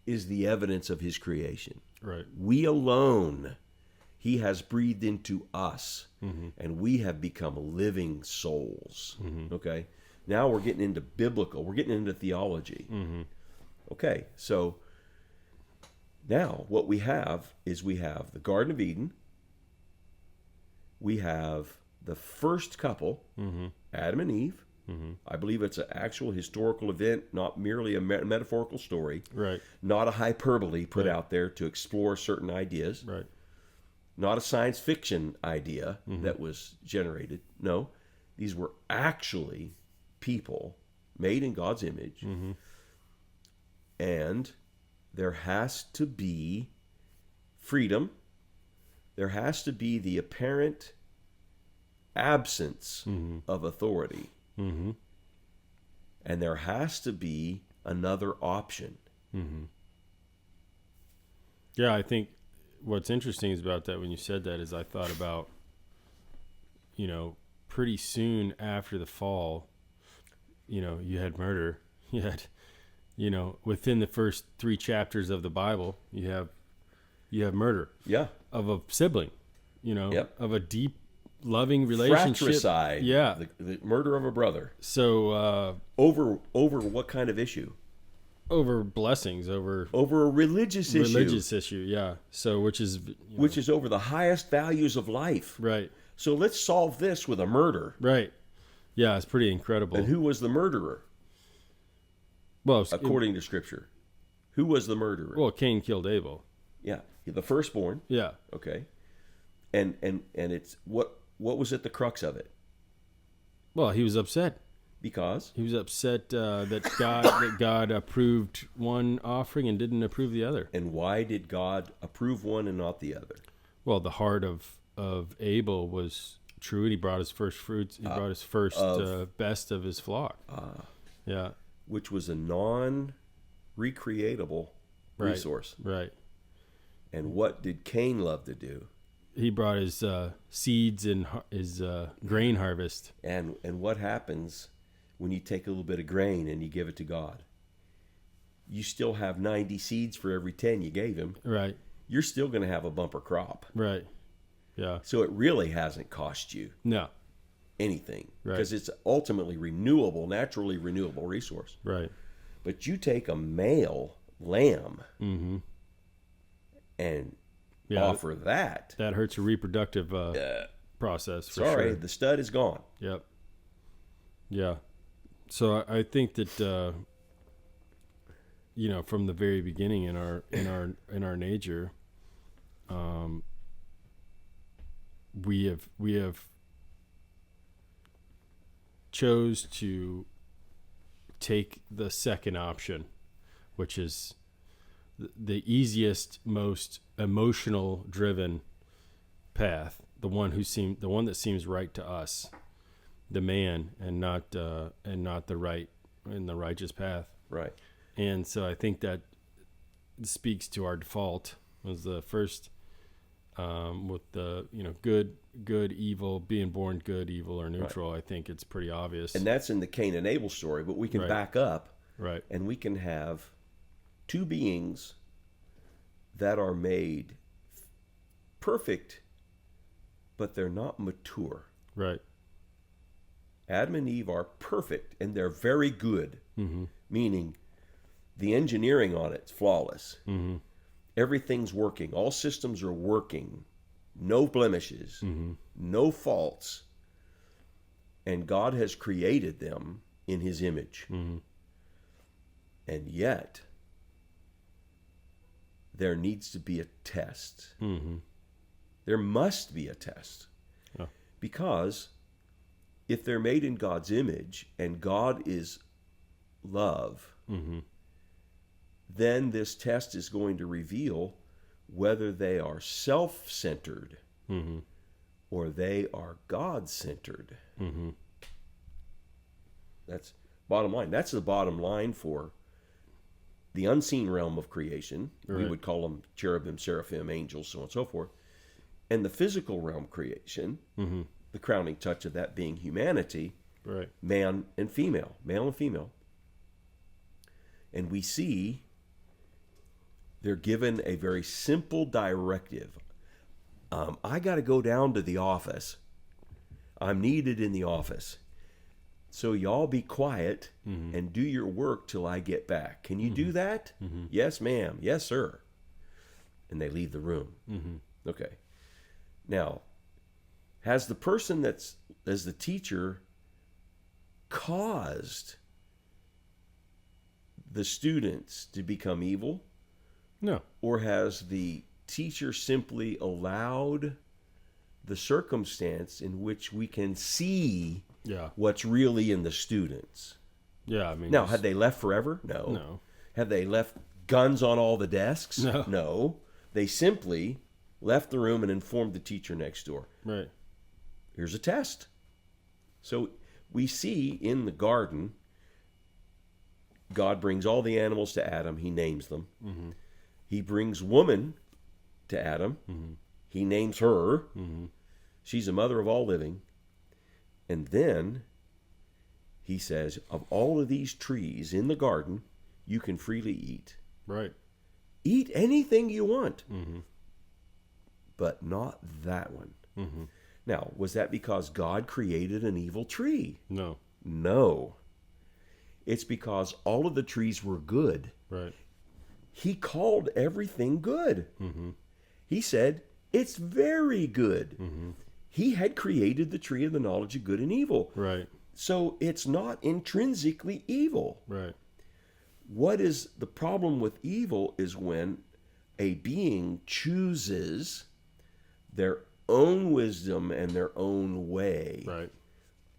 is the evidence of his creation. Right. We alone, he has breathed into us, and we have become living souls. Okay? Now we're getting into we're getting into theology. Okay, so now what we have is we have the Garden of Eden. We have the first couple, Adam and Eve. I believe it's an actual historical event, not merely a metaphorical story. Right. Not a hyperbole put Right. out there to explore certain ideas. Right. Not a science fiction idea that was generated. No, these were actually people made in God's image. And there has to be freedom. There has to be the apparent absence of authority. And there has to be another option. Yeah, I think what's interesting is about that when you said that is I thought about, pretty soon after the fall, you had murder. You had, within the first 3 chapters of the Bible, you have murder Yeah. of a sibling, Yep. of a deep, loving relationship. Fratricide. Yeah. The murder of a brother. So Over what kind of issue? over blessings, over Over a religious issue. Yeah. So which is Which is over the highest values of life. right. So let's solve this with a murder. Right. Yeah, it's pretty incredible. And who was the murderer, Well, according to Scripture? Who was the murderer? well, Cain killed Abel. Yeah, the firstborn. Yeah. Okay, and it's what was at the crux of it? Well, he was upset. Because He was upset that God approved one offering and didn't approve the other. and why did God approve one and not the other? Well, the heart of Abel was true, and he brought his first fruits. He brought his first best of his flock. Yeah. Which was a non-recreatable Right. resource. Right. And what did Cain love to do? He brought his seeds and his grain harvest. And what happens when you take a little bit of grain and you give it to God? You still have 90 seeds for every 10 you gave him. Right. You're still going to have a bumper crop. Right. Yeah. So it really hasn't cost you No. anything Right. because it's ultimately renewable, naturally renewable resource. Right. But you take a male lamb and Yeah. offer that. That hurts your reproductive process. For Sorry, Sure. the stud is gone. Yep. Yeah. So I think that from the very beginning in our nature, we have chose to take the second option, which is the easiest, most emotional driven path, the one that seems right to us, the man, and not the right and the righteous path. Right. And so I think that speaks to our default was the first with the good, evil, being born good, evil, or neutral. I think it's pretty obvious. And that's in the Cain and Abel story, but we can Right. back up Right. and we can have two beings that are made perfect, but they're not mature. Right. Adam and Eve are perfect and they're very good, Mm-hmm. meaning the engineering on it's flawless. Mm-hmm. Everything's working. All systems are working. No blemishes, no faults. And God has created them in his image. Mm-hmm. And yet, there needs to be a test. Mm-hmm. There must be a test. Yeah. Because if they're made in God's image and God is love, Mm-hmm. then this test is going to reveal whether they are self-centered Mm-hmm. or they are God-centered. Mm-hmm. That's bottom line. That's the bottom line for the unseen realm of creation. We Right. would call them cherubim, seraphim, angels, so on and so forth. And the physical realm creation, Mm-hmm. the crowning touch of that being humanity, Right. man and female, male and female. And we see they're given a very simple directive. I got to go down to the office. I'm needed in the office. So y'all be quiet and do your work till I get back. Can you do that? Yes, ma'am. Yes, sir. And they leave the room. Okay. Now, has the person as the teacher caused the students to become evil? No. Or has the teacher simply allowed the circumstance in which we can see Yeah. what's really in the students? Yeah. I mean, Now, just- had they left forever? No. no. Have they left guns on all the desks? No. No. They simply left the room and informed the teacher next door. Right. Here's a test. So we see in the garden, God brings all the animals to Adam. He names them. Mm-hmm. He brings woman to Adam. Mm-hmm. He names her. Mm-hmm. She's the mother of all living. And then he says, of all of these trees in the garden, you can freely eat. Right. Eat anything you want, Mm-hmm. but not that one. Mm-hmm. Now, was that because God created an evil tree? No. No. It's because all of the trees were good. Right. He called everything good. Mm-hmm. He said, it's very good. Mm-hmm. He had created the tree of the knowledge of good and evil. Right. So it's not intrinsically evil. Right. What is the problem with evil is when a being chooses their own wisdom and their own way Right.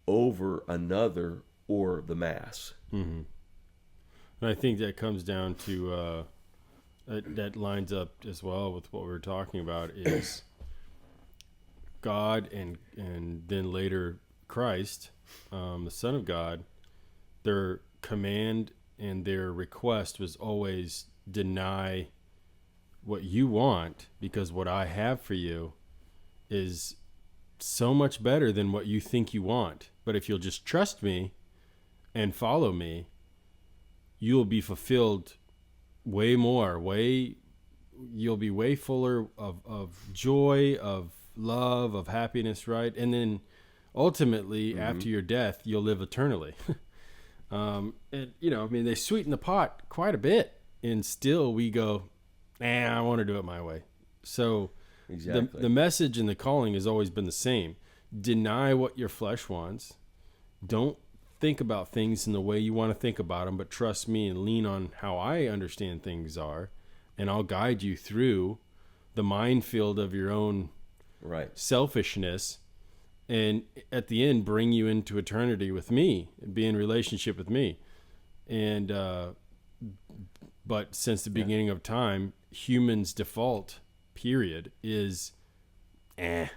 over another or the mass. Mm-hmm. And I think that comes down to that lines up as well with what we were talking about is God and then later Christ, the Son of God. Their command and their request was always deny what you want, because what I have for you is so much better than what you think you want. But if you'll just trust me and follow me, you'll be fulfilled way more, you'll be way fuller of joy, of love, of happiness, right? And then ultimately, after your death, you'll live eternally. And, they sweeten the pot quite a bit, and still we go, I want to do it my way. So Exactly. the message and the calling has always been the same. Deny what your flesh wants. Don't think about things in the way you want to think about them, but trust me and lean on how I understand things are, and I'll guide you through the minefield of your own Right. selfishness, and at the end bring you into eternity with me, be in relationship with me. And but since the beginning of time, humans' default period is I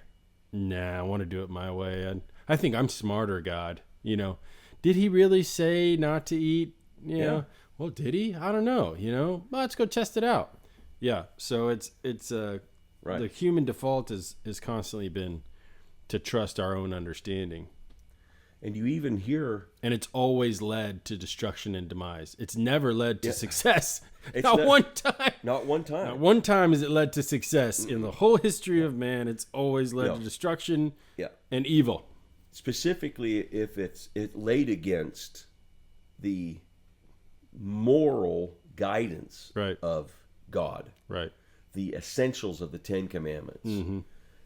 want to do it my way. And I think I'm smarter, God. Did he really say not to eat? Yeah. Well, did he? I don't know. Well, let's go test it out. Yeah. So it's Right. the human default has constantly been to trust our own understanding. And you even hear And it's always led to destruction and demise. It's never led to Yeah. success. It's Not not- one time. not one time. Not one time has it led to success. In the whole history of man, it's always led No. to destruction Yeah. and evil. Specifically if it laid against the moral guidance Right. of God, Right. the essentials of the Ten Commandments. Mm-hmm.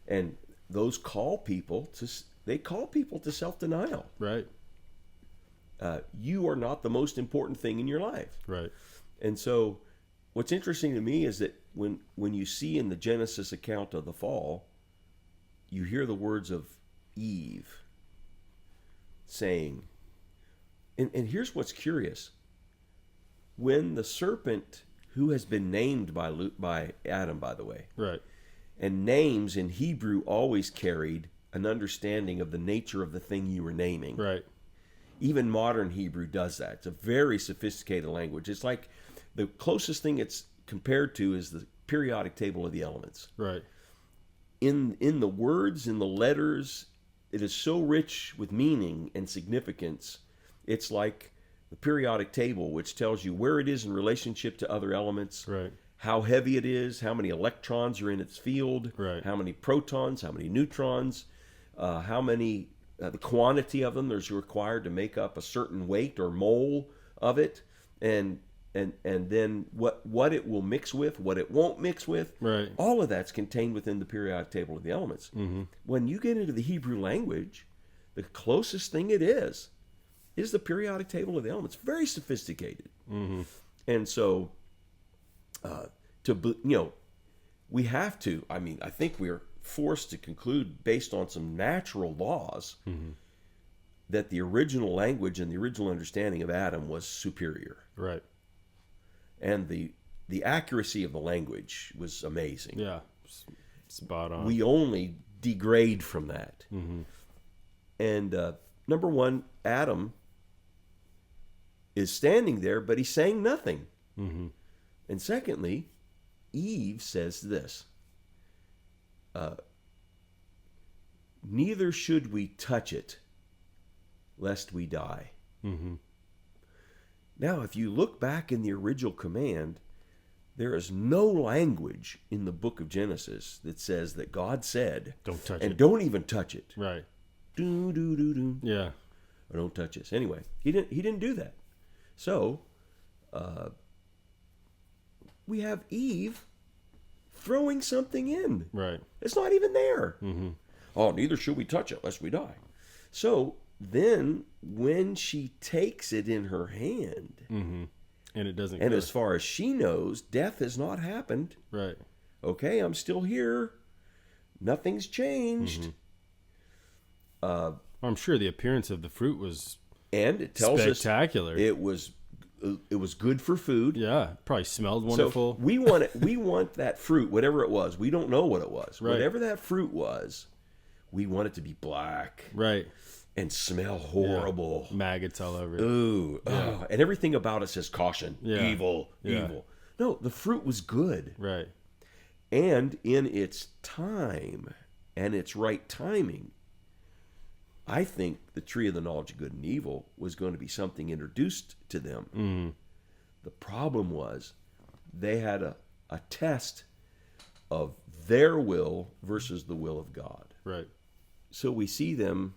And those call people to self-denial. Right. You are not the most important thing in your life. Right. And so what's interesting to me is that when you see in the Genesis account of the fall, you hear the words of Eve saying, and here's what's curious. When the serpent who has been named by Adam, by the way. Right. And names in Hebrew always carried an understanding of the nature of the thing you were naming. Right. Even modern Hebrew does that. It's a very sophisticated language. It's like the closest thing it's compared to is the periodic table of the elements. Right. In the words, in the letters, it is so rich with meaning and significance. It's like the periodic table, which tells you where it is in relationship to other elements, Right. how heavy it is, how many electrons are in its field, Right. how many protons, how many neutrons, how many, the quantity of them there's required to make up a certain weight or mole of it, and then what it will mix with, what it won't mix with. Right. All of that's contained within the periodic table of the elements. Mm-hmm. When you get into the Hebrew language, the closest thing it is the periodic table of the elements. Very sophisticated. Mm-hmm. And so, we have to. I mean, I think we're forced to conclude, based on some natural laws, Mm-hmm. that the original language and the original understanding of Adam was superior, Right. and the accuracy of the language was amazing. Yeah. Spot on. We only degrade from that. Mm-hmm. And number one, Adam is standing there, but he's saying nothing. Mm-hmm. And secondly, Eve says this: neither should we touch it, lest we die. Mm-hmm. Now, if you look back in the original command, there is no language in the book of Genesis that says that God said, Don't touch and it. don't even touch it. Right. Do, do, do, do. Yeah. Or don't touch this. Anyway, he didn't do that. So, we have Eve throwing something in. Right. It's not even there. Mm-hmm. Oh, neither should we touch it lest we die. So then, when she takes it in her hand, Mm-hmm. And it doesn't. and kill as far as she knows, death has not happened. her. Right. Okay, I'm still here. Nothing's changed. Mm-hmm. I'm sure the appearance of the fruit was And it tells spectacular. us it was good for food. Yeah. Probably smelled wonderful. So we want it. We want that fruit, whatever it was. We don't know what it was. Right. Whatever that fruit was, we want it to be black Right. and smell horrible. Maggots all over it. Ooh, oh, and everything about it says caution, Yeah. evil, Yeah. evil. No, the fruit was good, Right. and in its time and its right timing, I think the tree of the knowledge of good and evil was going to be something introduced to them. Mm-hmm. The problem was they had a test of their will versus the will of God. Right. So we see them,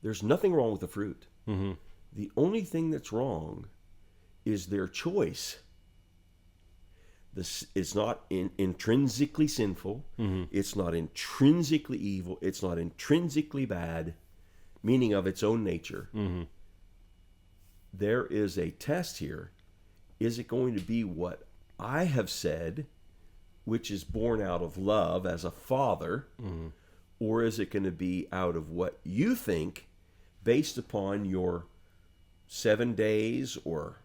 there's nothing wrong with the fruit. Mm-hmm. The only thing that's wrong is their choice. This it's not intrinsically sinful. Mm-hmm. It's not intrinsically evil. It's not intrinsically bad, meaning of its own nature. Mm-hmm. There is a test here. Is it going to be what I have said, which is born out of love as a father, Mm-hmm. or is it going to be out of what you think based upon your 7 days or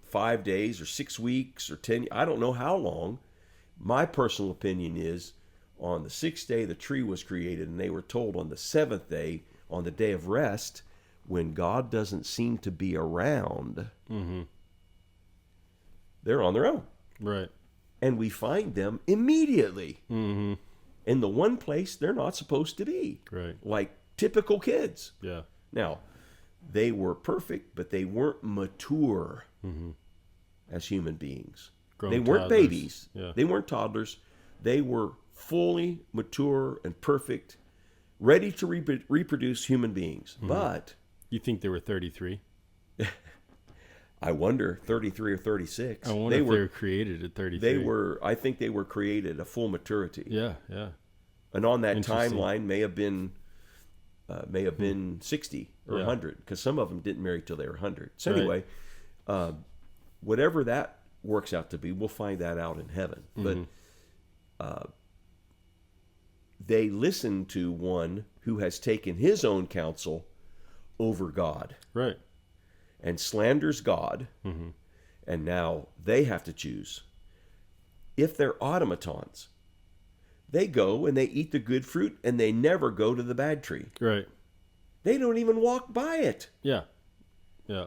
5 days or 6 weeks or 10? I don't know how long. My personal opinion is on the 6th day the tree was created, and they were told on the 7th day, on the day of rest, when God doesn't seem to be around, Mm-hmm. they're on their own. Right. And we find them immediately Mm-hmm. in the one place they're not supposed to be, Right. like typical kids. Yeah. Now, they were perfect, but they weren't mature Mm-hmm. as human beings. Grown They weren't toddlers. babies. Yeah. They weren't toddlers. They were fully mature and perfect, ready to reproduce human beings. Mm-hmm. But You think they were 33? I wonder, 33 or 36. I wonder if they were created at 33. They were. I think they were created at full maturity. Yeah. Yeah. And on that Interesting. timeline may have been 60 or Yeah. 100, because some of them didn't marry till they were 100. So Right. anyway, whatever that works out to be, we'll find that out in heaven. Mm-hmm. But they listen to one who has taken his own counsel over God Right. and slanders God, Mm-hmm. and now they have to choose if they're automatons, they go and they eat the good fruit and they never go to the bad tree. Right. They don't even walk by it. Yeah. Yeah.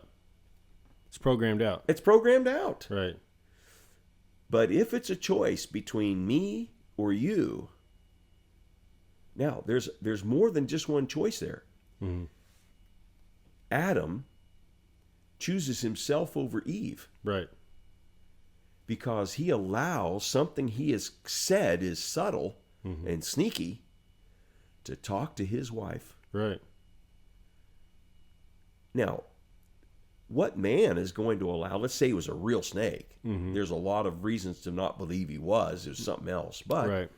It's programmed out. It's programmed out. Right. But if it's a choice between me or you, now there's more than just one choice there. Mm-hmm. Adam chooses himself over Eve Right. because he allows something he has said is subtle Mm-hmm. and sneaky to talk to his wife. Right. Now, what man is going to allow, let's say he was a real snake. Mm-hmm. There's a lot of reasons to not believe he was. It was something else. But Right.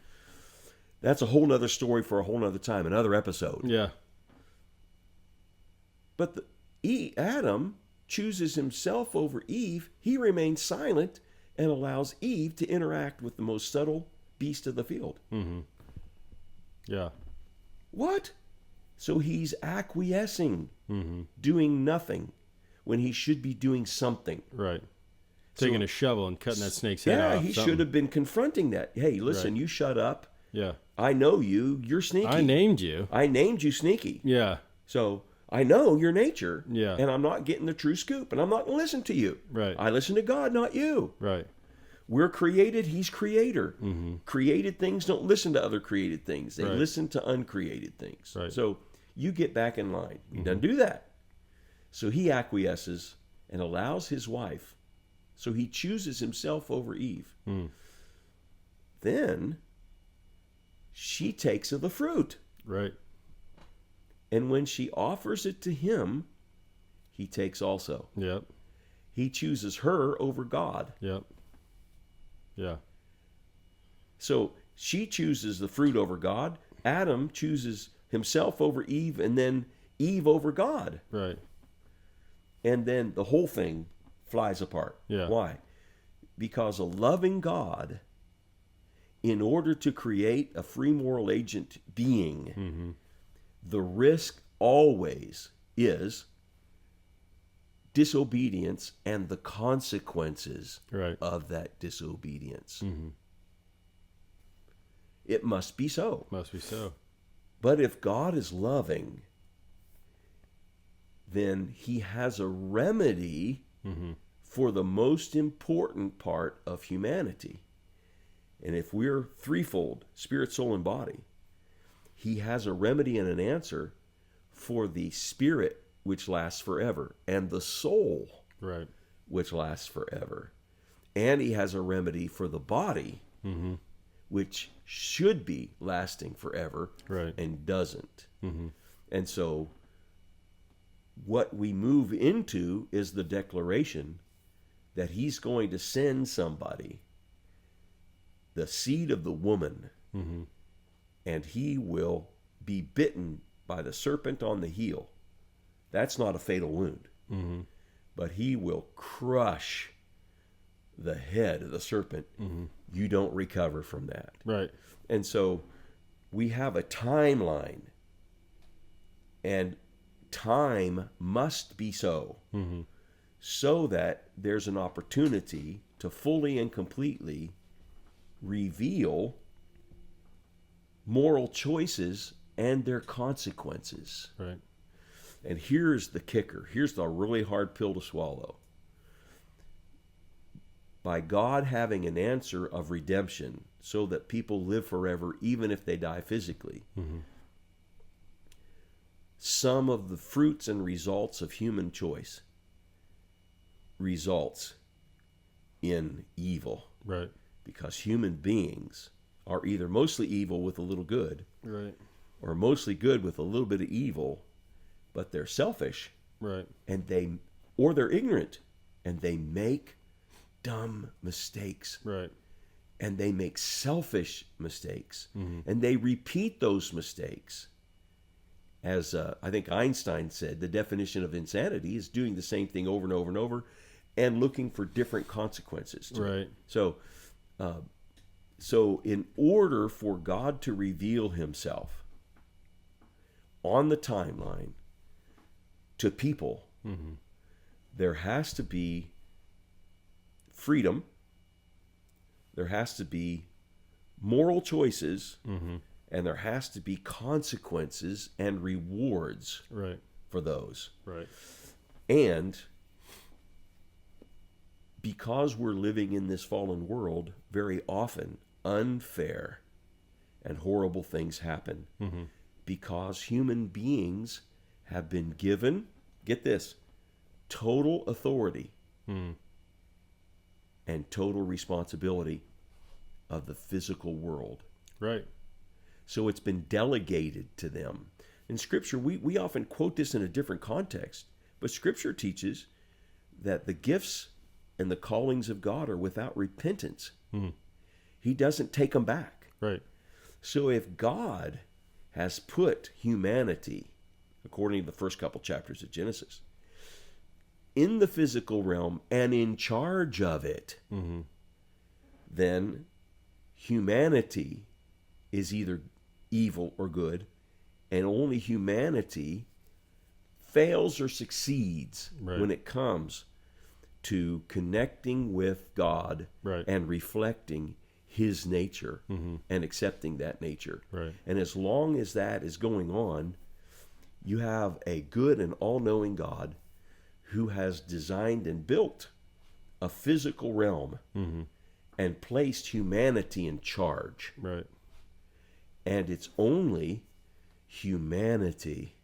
that's a whole nother story for a whole nother time, another episode. Yeah. But Adam chooses himself over Eve. He remains silent and allows Eve to interact with the most subtle beast of the field. Mm-hmm. Yeah. What? So he's acquiescing, Mm-hmm. doing nothing when he should be doing something. Right. Taking a shovel and cutting that snake's head Yeah, off. he something. should have been confronting that. Hey, listen, Right. you shut up. Yeah. I know you. You're sneaky. I named you. I named you sneaky. Yeah. So I know your nature. Yeah. And I'm not getting the true scoop, and I'm not going to listen to you. Right. I listen to God, not you. Right. We're created. He's creator. Mm-hmm. Created things don't listen to other created things. They Right. listen to uncreated things. Right. So you get back in line. He doesn't do that. So he acquiesces and allows his wife. So he chooses himself over Eve. Mm. Then she takes of the fruit. Right. And when she offers it to him, he takes also. Yep. He chooses her over God. Yep. Yeah. So she chooses the fruit over God. Adam chooses himself over Eve, and then Eve over God. Right. And then the whole thing flies apart. Yeah. Why? Because a loving God, in order to create a free moral agent being, Mm-hmm. the risk always is disobedience and the consequences Right. of that disobedience. Mm-hmm. It must be so. Must be so. But if God is loving, then he has a remedy Mm-hmm. for the most important part of humanity. And if we're threefold, spirit, soul, and body, he has a remedy and an answer for the spirit, which lasts forever, and the soul, Right. which lasts forever. And he has a remedy for the body, Mm-hmm. which should be lasting forever Right. and doesn't. Mm-hmm. And so what we move into is the declaration that he's going to send somebody, the seed of the woman, Mm-hmm. and he will be bitten by the serpent on the heel. That's not a fatal wound, Mm-hmm. but he will crush the head of the serpent. Mm-hmm. You don't recover from that. Right. And so we have a timeline, and time must be so, Mm-hmm. so that there's an opportunity to fully and completely reveal moral choices and their consequences. Right. And here's the kicker. Here's the really hard pill to swallow. By God having an answer of redemption so that people live forever even if they die physically, Mm-hmm. some of the fruits and results of human choice results in evil, Right. because human beings are either mostly evil with a little good Right. or mostly good with a little bit of evil, but they're selfish Right. and they're ignorant and they make dumb mistakes Right. and they make selfish mistakes Mm-hmm. and they repeat those mistakes. As I think Einstein said, the definition of insanity is doing the same thing over and over and over and looking for different consequences to it. Right. So in order for God to reveal himself on the timeline to people, Mm-hmm. there has to be freedom there has to be moral choices, Mm-hmm. and there has to be consequences and rewards Right. for those. Right. And because we're living in this fallen world, very often unfair and horrible things happen Mm-hmm. because human beings have been given, get this, total authority Mm. and total responsibility of the physical world. Right. So it's been delegated to them. In Scripture, we often quote this in a different context, but Scripture teaches that the gifts and the callings of God are without repentance. Mm. He doesn't take them back. Right. So if God has put humanity, according to the first couple chapters of Genesis, in the physical realm and in charge of it, Mm-hmm. then humanity is either evil or good, and only humanity fails or succeeds Right. when it comes to connecting with God Right. and reflecting His nature Mm-hmm. and accepting that nature. Right. And as long as that is going on, you have a good and all-knowing God who has designed and built a physical realm Mm-hmm. and placed humanity in charge. Right. And it's only humanity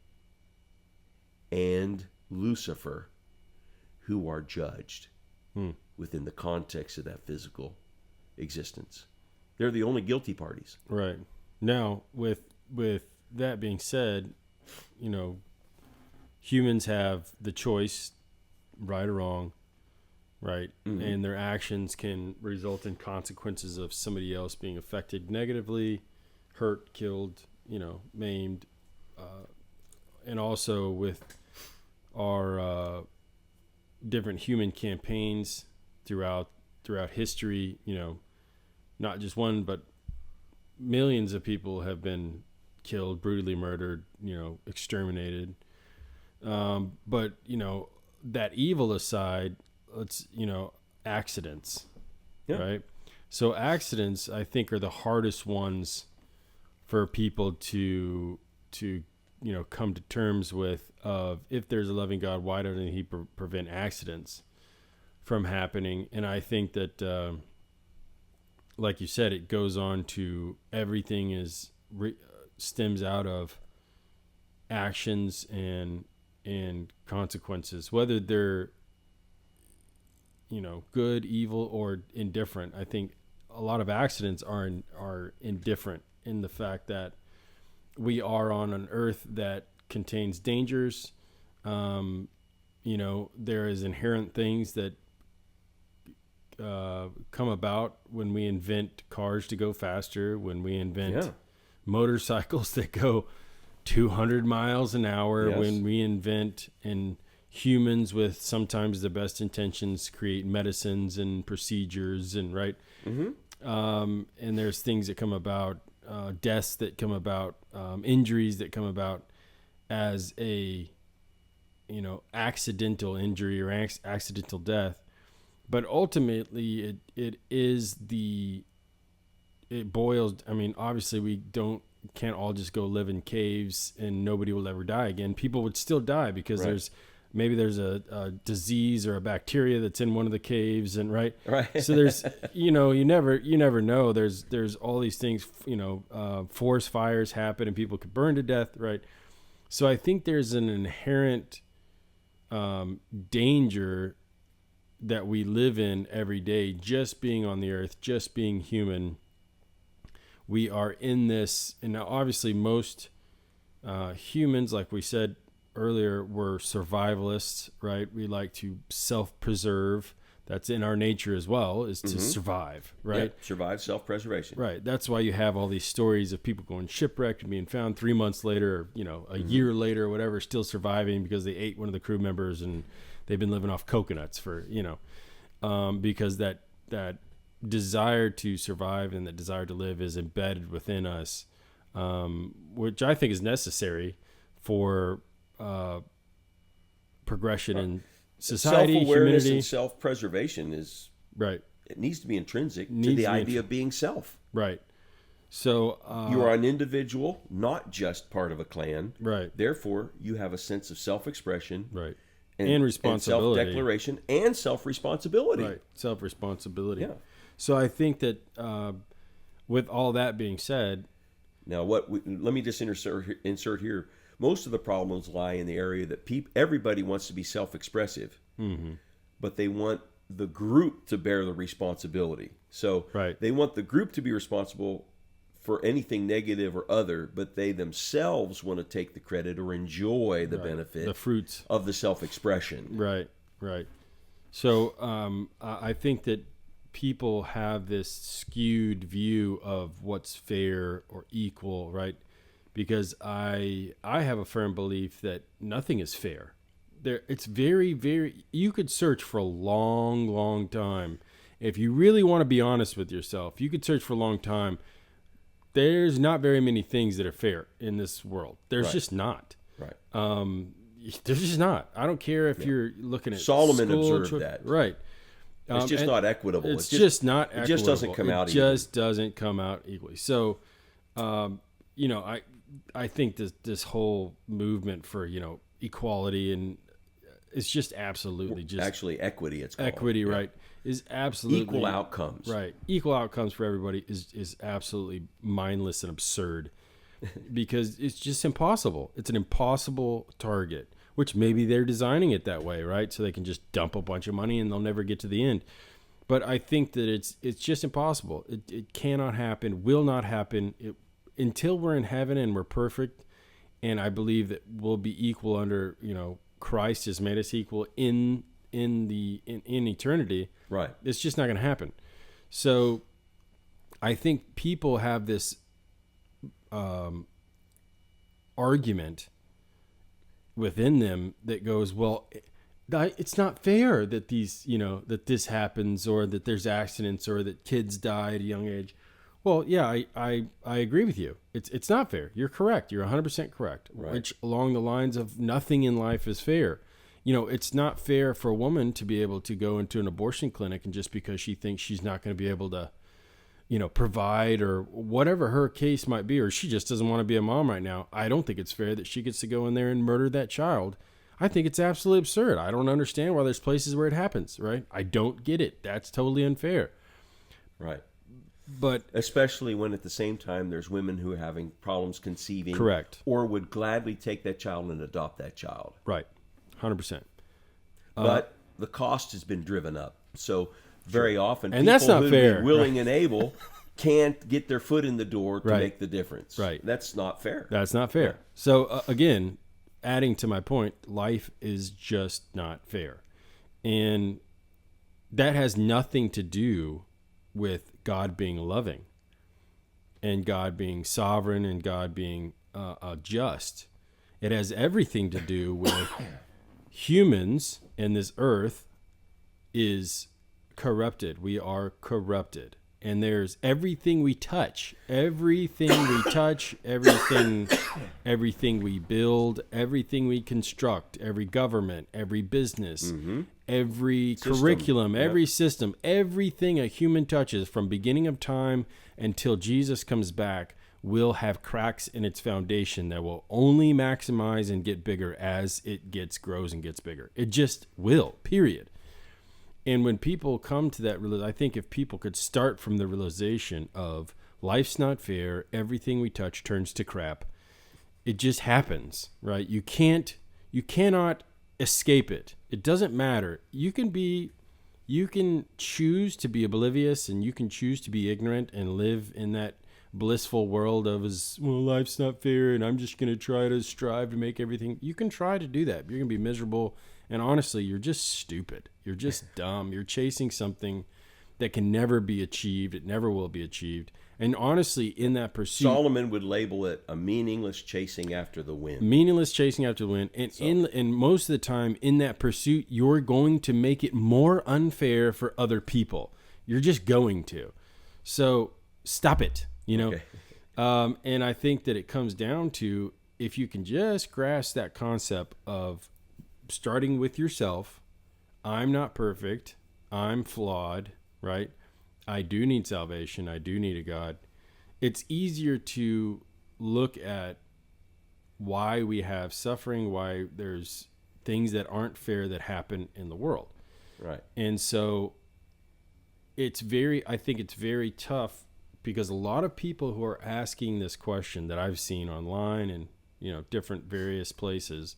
and Lucifer who are judged Hmm. within the context of that physical existence. They're the only guilty parties. Right. Now, with that being said, humans have the choice, right or wrong, right? Mhm. And their actions can result in consequences of somebody else being affected negatively, hurt, killed, maimed, and also with our different human campaigns throughout history, not just one, but millions of people have been killed, brutally murdered, exterminated. But that evil aside, let's accidents, Yeah. right? So accidents, I think, are the hardest ones for people to come to terms with. Of if there's a loving God, why doesn't He prevent accidents from happening? And I think that, like you said, it goes on to everything stems out of actions and consequences, whether they're good, evil, or indifferent. I think a lot of accidents are indifferent in the fact that we are on an earth that contains dangers. There is inherent things that come about when we invent cars to go faster, when we invent motorcycles that go 200 miles an hour, Yes. when we invent and humans with sometimes the best intentions create medicines and procedures and right. Mm-hmm. And there's things that come about, deaths that come about, injuries that come about as a accidental injury or accidental death. But ultimately it boils, obviously we can't all just go live in caves and nobody will ever die again. People would still die because Right. there's a disease or a bacteria that's in one of the caves, and right. So there's you never know. There's all these things, forest fires happen and people could burn to death, right? So I think there's an inherent danger that we live in every day, just being on the earth, just being human. We are in this, and now obviously most humans, like we said earlier, we're survivalists, right? We like to self-preserve. That's in our nature as well, is to survive, right? Yep. Survive, self-preservation. Right. That's why you have all these stories of people going shipwrecked and being found 3 months later, or, a year later or whatever, still surviving because they ate one of the crew members and they've been living off coconuts for, because that desire to survive and that desire to live is embedded within us, which I think is necessary for progression in society, Self-awareness humanity. and self-preservation is Right. it needs to be intrinsic to Needs the to be idea of being self. Right. So You are an individual, not just part of a clan. right, Therefore, you have a sense of self-expression right, and responsibility, self-declaration, and self-responsibility. right, self-responsibility. Yeah. So I think that with all that being said, Now, let me just insert here. Most of the problems lie in the area that everybody wants to be self-expressive, but they want the group to bear the responsibility. So Right. they want the group to be responsible for anything negative or other, but they themselves want to take the credit or enjoy the benefit the fruits. of the self-expression. Right, right. So I think that people have this skewed view of what's fair or equal, right? Because I have a firm belief that nothing is fair. It's very, very. You could search for a long, long time. If you really want to be honest with yourself, you could search for a long time. There's not very many things that are fair in this world. There's Right. just not. Right. There's just not. I don't care if you're looking at Solomon school observed that. right. It's just And not equitable. It's just not. It just doesn't come out It even. just doesn't come out equally. So, I think this whole movement for equality and it's just absolutely just Actually, equity. It's called. equity, Yeah. right? Is absolutely Equal outcomes. right? Equal outcomes for everybody is absolutely mindless and absurd because it's just impossible. It's an impossible target. Which maybe they're designing it that way, right? So they can just dump a bunch of money and they'll never get to the end. But I think that it's just impossible. It cannot happen, will not happen until we're in heaven and we're perfect. And I believe that we'll be equal under, Christ has made us equal in eternity. Right. It's just not going to happen. So I think people have this argument within them that goes, well, it's not fair that that this happens or that there's accidents or that kids die at a young age. Well, yeah, I agree with you. It's not fair. You're correct. You're 100% correct. Right. Which along the lines of nothing in life is fair. It's not fair for a woman to be able to go into an abortion clinic and just because she thinks she's not going to be able to provide or whatever her case might be, or she just doesn't want to be a mom right now. I don't think it's fair that she gets to go in there and murder that child. I think it's absolutely absurd. I don't understand why there's places where it happens, right? I don't get it. That's totally unfair. Right. But Especially when at the same time there's women who are having problems conceiving. Correct. Or would gladly take that child and adopt that child. right, 100%. But the cost has been driven up. So very often And people that's not who fair, are willing and able can't get their foot in the door to Right. make the difference. Right. That's not fair. That's not fair. So again, adding to my point, life is just not fair. And that has nothing to do with God being loving and God being sovereign and God being just. It has everything to do with humans and this earth is corrupted. We are corrupted. And there's everything we touch, everything we build, everything we construct, every government, every business, every curriculum, every system, everything a human touches from beginning of time until Jesus comes back will have cracks in its foundation that will only maximize and get bigger as it grows and gets bigger. It just will, period. And when people come to that, I think if people could start from the realization of life's not fair, everything we touch turns to crap. It just happens, right? You cannot escape it. It doesn't matter. You can choose to be oblivious and you can choose to be ignorant and live in that blissful world of life's not fair and I'm just going to try to strive to make everything. You can try to do that. But you're going to be miserable. And honestly, you're just stupid. You're just dumb. You're chasing something that can never be achieved. It never will be achieved. And honestly, in that pursuit, Solomon would label it a meaningless chasing after the wind. meaningless chasing after the wind. And most of the time in that pursuit, you're going to make it more unfair for other people. You're just going to. So stop it, Okay. And I think that it comes down to if you can just grasp that concept of starting with yourself. I'm not perfect. I'm flawed. right? I do need salvation. I do need a God. It's easier to look at why we have suffering, why there's things that aren't fair that happen in the world. Right. And so I think it's very tough, because a lot of people who are asking this question that I've seen online and, different various places,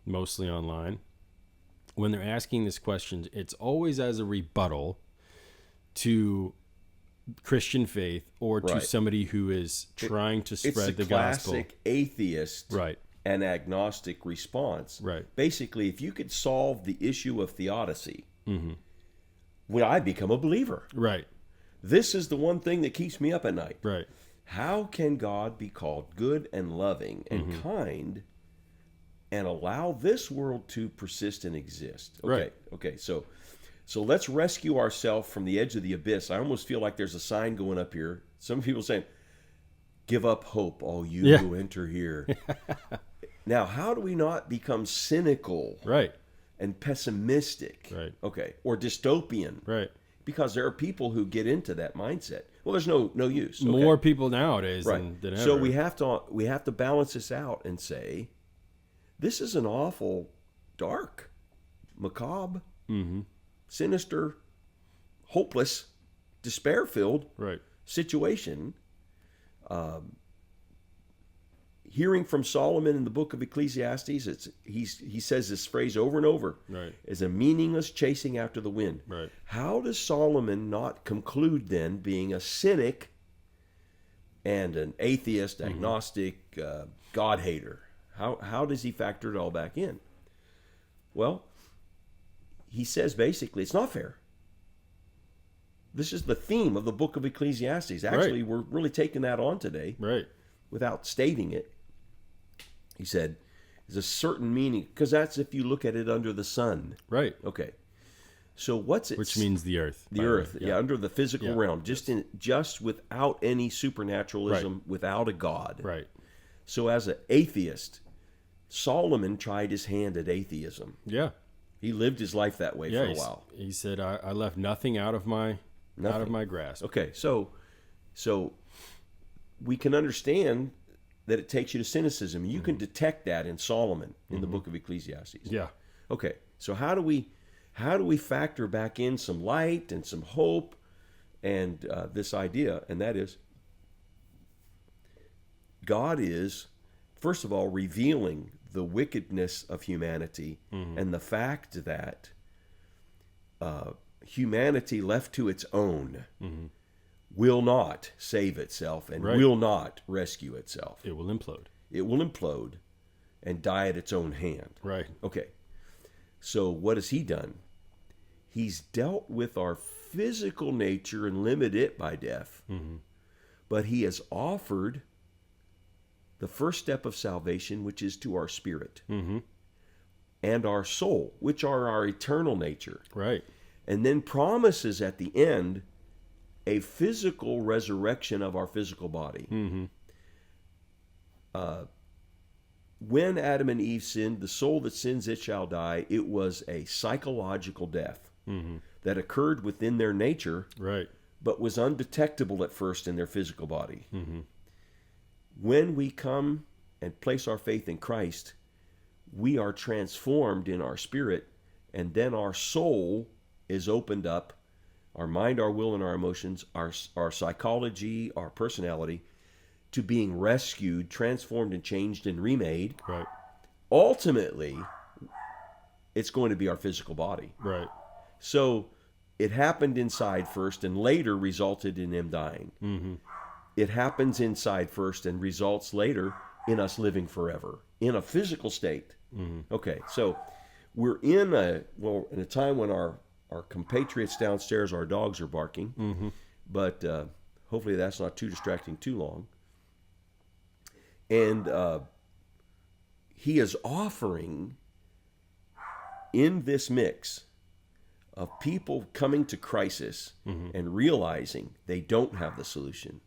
mostly online, when they're asking this question, it's always as a rebuttal to Christian faith or to Right. somebody who is trying to spread the gospel. It's a classic atheist Right. and agnostic response. Right. Basically, if you could solve the issue of theodicy, would I become a believer? Right. This is the one thing that keeps me up at night. Right. How can God be called good and loving and kind and allow this world to persist and exist? Okay. Right. Okay. So let's rescue ourselves from the edge of the abyss. I almost feel like there's a sign going up here. Some people saying, "Give up hope, all you who enter here." Now, how do we not become cynical Right. and pessimistic? Right. Okay. Or dystopian. Right. Because there are people who get into that mindset. Well, there's no use. Okay. More people nowadays Right. than ever. So we have to balance this out and say, this is an awful, dark, macabre, sinister, hopeless, despair-filled Right. situation. Hearing from Solomon in the book of Ecclesiastes, he says this phrase over and over, Right. as a meaningless chasing after the wind. Right. How does Solomon not conclude then, being a cynic and an atheist, agnostic, God hater? How does he factor it all back in? Well, he says basically it's not fair. This is the theme of the book of Ecclesiastes. Actually, we're really taking that on today Right. without stating it. He said, there's a certain meaning, because that's if you look at it under the sun. Right. Okay. So what's it? Which means the earth. The by earth, way. yeah, under the physical Yeah. realm, just without any supernaturalism, without a God. Right. So as an atheist, Solomon tried his hand at atheism. Yeah. He lived his life that way Yeah. for a while. He said, I left nothing out of my grasp. Okay, so we can understand that it takes you to cynicism. You can detect that in Solomon in the book of Ecclesiastes. Yeah. Okay, so how do we factor back in some light and some hope and this idea? And that is, God is, first of all, revealing the wickedness of humanity and the fact that humanity left to its own will not save itself and Right. will not rescue itself. It will implode. It will implode and die at its own hand. Right. Okay. So what has he done? He's dealt with our physical nature and limited it by death. But he has offered the first step of salvation, which is to our spirit and our soul, which are our eternal nature. Right. And then promises at the end a physical resurrection of our physical body. When Adam and Eve sinned, the soul that sins, it shall die. It was a psychological death that occurred within their nature, Right. but was undetectable at first in their physical body. When we come and place our faith in Christ, we are transformed in our spirit, and then our soul is opened up, our mind, our will, and our emotions, our psychology, our personality, to being rescued, transformed, and changed and remade. Right. Ultimately, it's going to be our physical body. Right. So it happened inside first and later resulted in him dying. It happens inside first and results later in us living forever in a physical state. Okay, so we're in a time when our compatriots downstairs, our dogs are barking, but hopefully that's not too distracting too long. And he is offering in this mix of people coming to crisis and realizing they don't have the solution,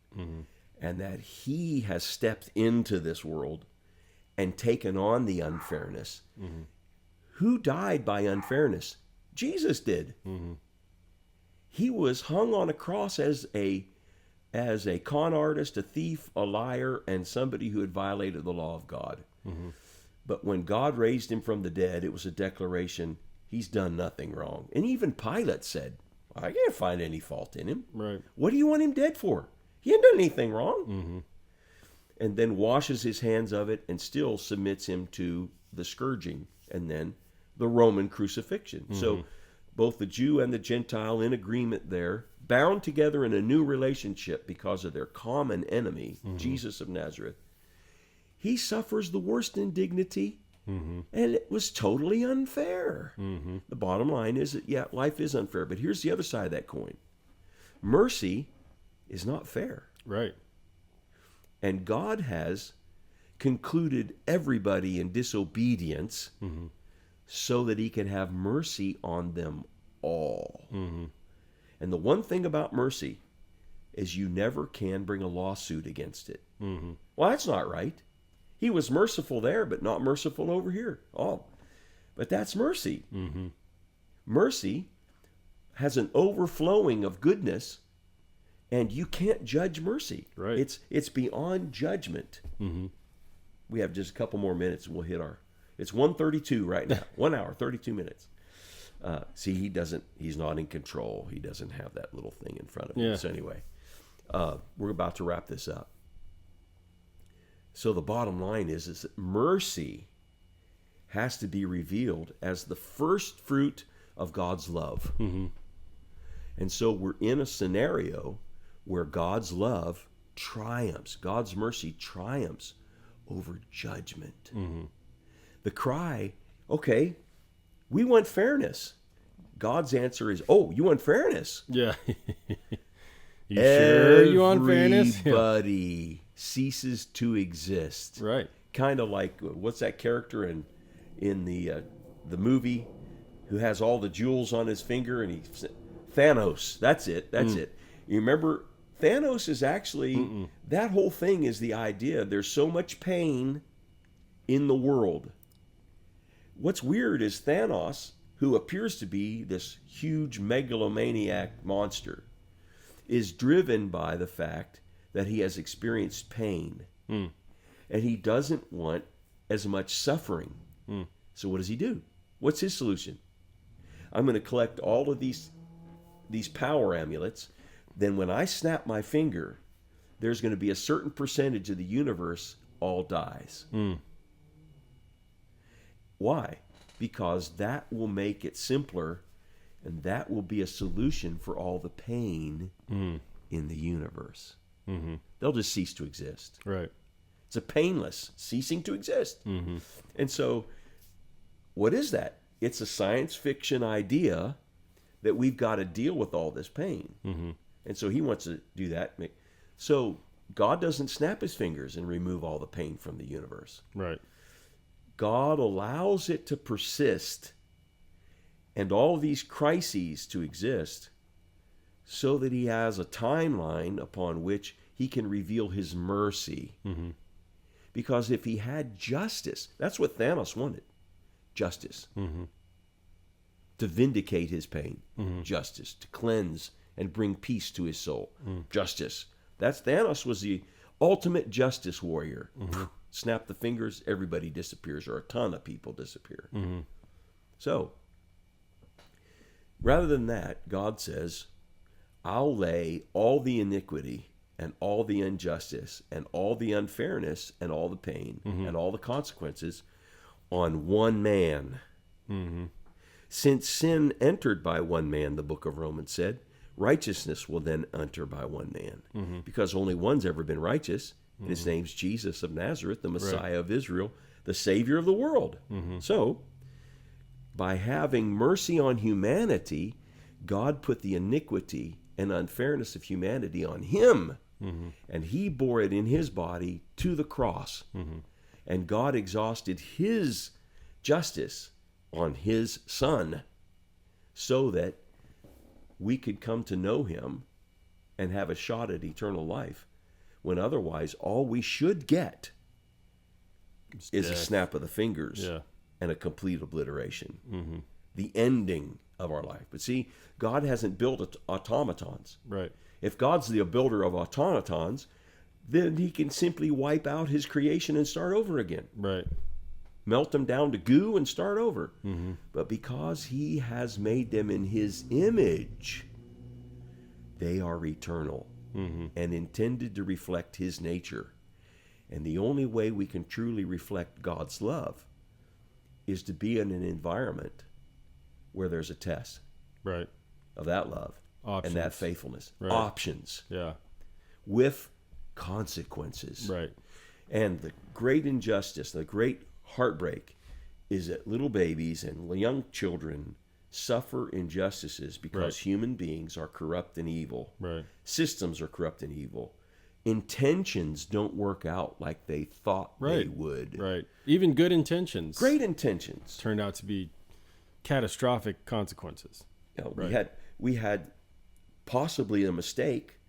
and that he has stepped into this world and taken on the unfairness. Who died by unfairness? Jesus did. He was hung on a cross as a con artist, a thief, a liar, and somebody who had violated the law of God. But when God raised him from the dead, it was a declaration, he's done nothing wrong. And even Pilate said, I can't find any fault in him. Right. What do you want him dead for? He hadn't done anything wrong. And then washes his hands of it and still submits him to the scourging and then the Roman crucifixion. So both the Jew and the Gentile in agreement there, bound together in a new relationship because of their common enemy, Jesus of Nazareth. He suffers the worst indignity, and it was totally unfair. The bottom line is that, yeah, life is unfair, but here's the other side of that coin. Mercy is not fair. Right. And God has concluded everybody in disobedience so that he can have mercy on them all. And the one thing about mercy is you never can bring a lawsuit against it. Well, that's not right. He was merciful there, but not merciful over here. Oh, but that's mercy. Mercy has an overflowing of goodness, and you can't judge mercy. Right. It's beyond judgment. We have just a couple more minutes, and we'll hit our. It's 1:32 right now. 1 hour, 32 minutes. See, he's not in control. He doesn't have that little thing in front of him. Yeah. So anyway, we're about to wrap this up. So the bottom line is that mercy has to be revealed as the first fruit of God's love. And so we're in a scenario where God's love triumphs, God's mercy triumphs over judgment. The cry, okay, we want fairness. God's answer is, oh, you want fairness? Yeah. You sure you want fairness? Everybody ceases to exist. Right. Kind of like, what's that character in the movie who has all the jewels on his finger, and Thanos. That's it. You remember, Thanos is actually, that whole thing is the idea. There's so much pain in the world. What's weird is Thanos, who appears to be this huge megalomaniac monster, is driven by the fact that he has experienced pain. And he doesn't want as much suffering. So what does he do? What's his solution? I'm going to collect all of these power amulets. Then when I snap my finger, there's going to be a certain percentage of the universe all dies. Why? Because that will make it simpler, and that will be a solution for all the pain in the universe. They'll just cease to exist. Right. It's a painless ceasing to exist. And so, what is that? It's a science fiction idea that we've got to deal with all this pain. And so he wants to do that. So God doesn't snap his fingers and remove all the pain from the universe. Right. God allows it to persist and all these crises to exist so that he has a timeline upon which he can reveal his mercy. Because if he had justice, that's what Thanos wanted. Justice. To vindicate his pain. Justice. To cleanse and bring peace to his soul. Justice. Thanos was the ultimate justice warrior. Snap the fingers, everybody disappears, or a ton of people disappear. So, rather than that, God says, I'll lay all the iniquity and all the injustice and all the unfairness and all the pain and all the consequences on one man. Since sin entered by one man, the book of Romans said, righteousness will then enter by one man. Because only one's ever been righteous, and his name's Jesus of Nazareth, the Messiah of Israel, the Savior of the world. So, by having mercy on humanity, God put the iniquity and unfairness of humanity on him. And he bore it in his body to the cross. And God exhausted his justice on his Son so that we could come to know him and have a shot at eternal life, when otherwise all we should get is a snap of the fingers and a complete obliteration. The ending of our life. But see, God hasn't built automatons. Right. If God's the builder of automatons, then he can simply wipe out his creation and start over again. Right. Melt them down to goo and start over. Mm-hmm. But because he has made them in his image, they are eternal and intended to reflect his nature. And the only way we can truly reflect God's love is to be in an environment where there's a test Right. of that love Options. and that faithfulness. Right. Options Yeah. with consequences. Right. And the great injustice, the great heartbreak is that little babies and young children suffer injustices because Right. human beings are corrupt and evil. Right. Systems are corrupt and evil. Intentions don't work out like they thought they Right. would. Right. Even good intentions Great intentions. turned out to be catastrophic consequences. You know, Right. we had possibly a mistake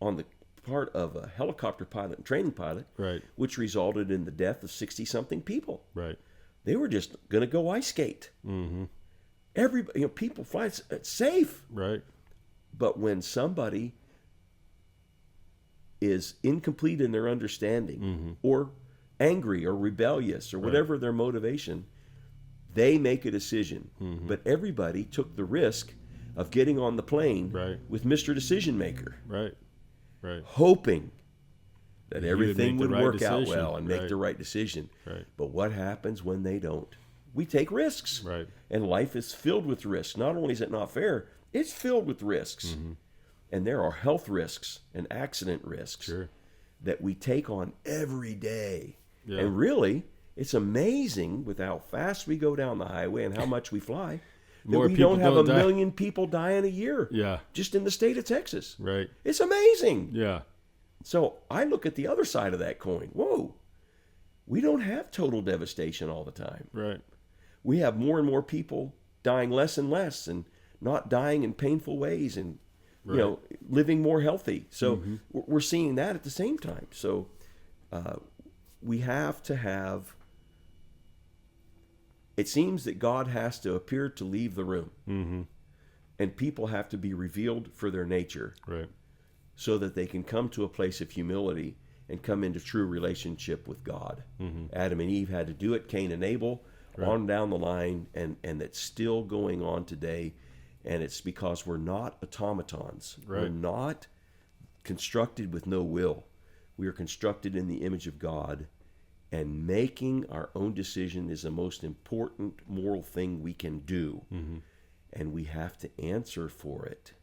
on the part of a helicopter pilot and training pilot, Right. which resulted in the death of 60-something people. Right. They were just going to go ice skate. Mm-hmm. Everybody, people fly, it's safe. Right. But when somebody is incomplete in their understanding or angry or rebellious or whatever their motivation, they make a decision. But everybody took the risk of getting on the plane Right. with Mr. Decision Maker, Right. Right. hoping that He would everything make the would right work out decision. well and make Right. the right decision. Right. But what happens when they don't? We take risks. Right. And life is filled with risks. Not only is it not fair, it's filled with risks. And there are health risks and accident risks Sure. that we take on every day. Yeah. And really, it's amazing with how fast we go down the highway and how much we fly that More we don't people have don't a die. million people dying a year Yeah. just in the state of Texas. Right. It's amazing. Yeah. So I look at the other side of that coin. Whoa, we don't have total devastation all the time. Right. We have more and more people dying less and less and not dying in painful ways and you know, living more healthy. So we're seeing that at the same time. So we have to have, it seems that God has to appear to leave the room and people have to be revealed for their nature Right. so that they can come to a place of humility and come into true relationship with God. Adam and Eve had to do it, Cain and Abel, on down the line, and it's still going on today. And it's because we're not automatons. Right. We're not constructed with no will. We are constructed in the image of God. And making our own decision is the most important moral thing we can do. And we have to answer for it,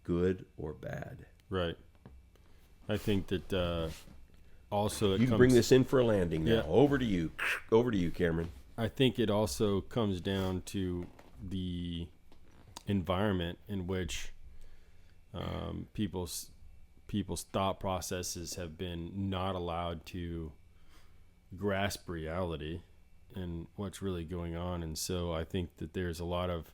good or bad. Right. I think that also it You comes, can bring this in for a landing now. Yeah. Over to you. Over to you, Cameron. I think it also comes down to the environment in which people's thought processes have been not allowed to grasp reality and what's really going on. And so I think that there's a lot of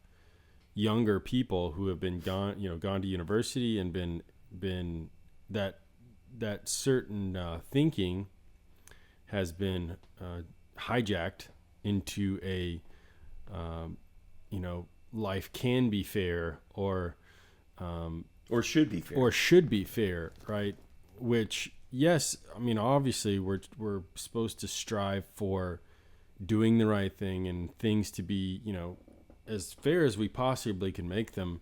younger people who have been gone to university and been that certain thinking has been hijacked into a life can be fair or should be fair. or should be fair, right? Which, yes, I mean, obviously we're supposed to strive for doing the right thing and things to be, as fair as we possibly can make them,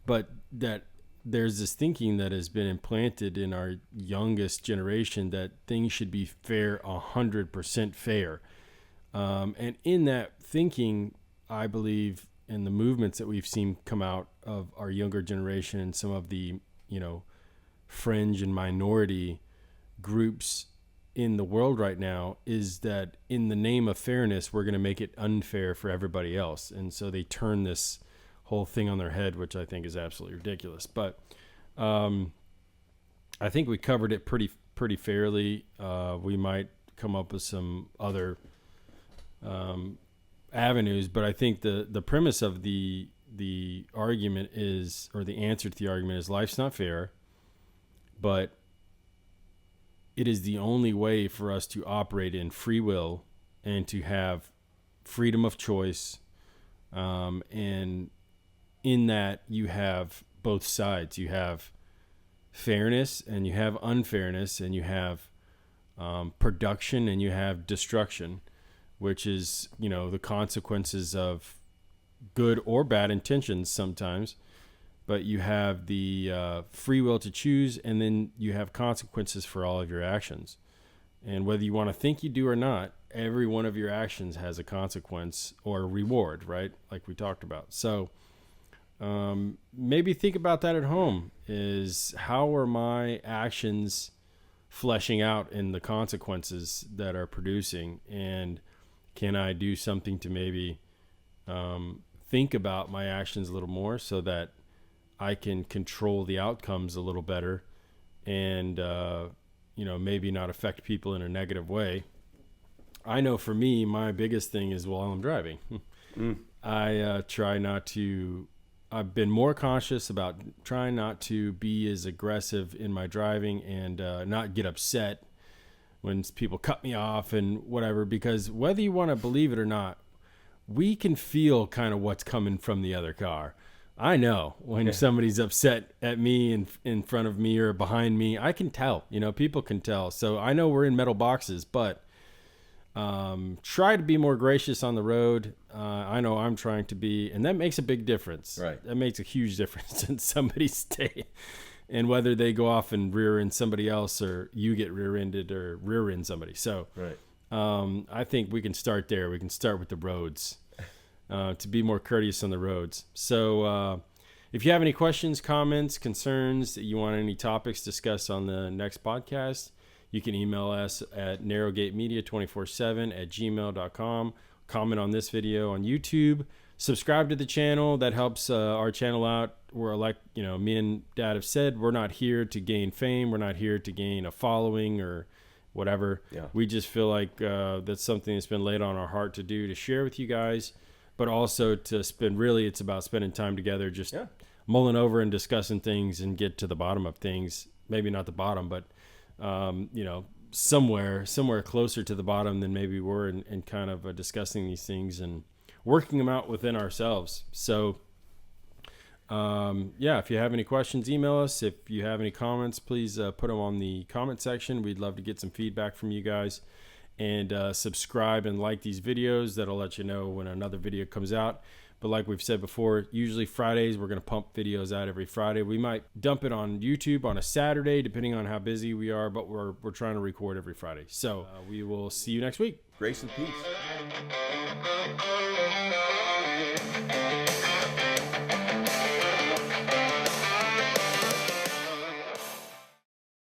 but that there's this thinking that has been implanted in our youngest generation that things should be fair, 100% fair. And in that thinking, I believe in the movements that we've seen come out of our younger generation and some of the, fringe and minority groups in the world right now, is that in the name of fairness, we're going to make it unfair for everybody else. And so they turn this whole thing on their head, which I think is absolutely ridiculous. But I think we covered it pretty fairly. We might come up with some other avenues, but I think the premise of the argument is, or the answer to the argument is, life's not fair, but it is the only way for us to operate in free will and to have freedom of choice And in that, you have both sides. You have fairness and you have unfairness, and you have production and you have destruction, which is, the consequences of good or bad intentions sometimes. But you have the free will to choose, and then you have consequences for all of your actions. And whether you want to think you do or not, every one of your actions has a consequence or a reward, right? Like we talked about. So maybe think about that at home. Is how are my actions fleshing out in the consequences that are producing? And can I do something to maybe think about my actions a little more so that I can control the outcomes a little better and, maybe not affect people in a negative way? I know for me, my biggest thing is while I'm driving, I try not to. I've been more conscious about trying not to be as aggressive in my driving and not get upset when people cut me off and whatever, because whether you want to believe it or not, we can feel kind of what's coming from the other car. I know when somebody's upset at me in front of me or behind me, I can tell, people can tell. So I know we're in metal boxes, but try to be more gracious on the road. I know I'm trying to be, and that makes a big difference. Right. That makes a huge difference in somebody's day, and whether they go off and rear end somebody else or you get rear-ended or rear end somebody. So Right. I think we can start there. We can start with the roads to be more courteous on the roads. So if you have any questions, comments, concerns, that you want any topics discussed on the next podcast, you can email us at narrowgatemedia247@gmail.com. Comment on this video on YouTube. Subscribe to the channel. That helps our channel out. We're like, me and Dad have said, we're not here to gain fame. We're not here to gain a following or whatever. Yeah. We just feel like that's something that's been laid on our heart to do, to share with you guys, but also to spend, really it's about spending time together, just mulling over and discussing things and get to the bottom of things. Maybe not the bottom, but somewhere closer to the bottom than maybe we were in kind of discussing these things and working them out within ourselves. So if you have any questions, email us. If you have any comments, please put them on the comment section. We'd love to get some feedback from you guys. And subscribe and like these videos. That'll let you know when another video comes out. But like we've said before, usually Fridays, we're going to pump videos out every Friday. We might dump it on YouTube on a Saturday, depending on how busy we are, but we're trying to record every Friday. So we will see you next week. Grace and peace.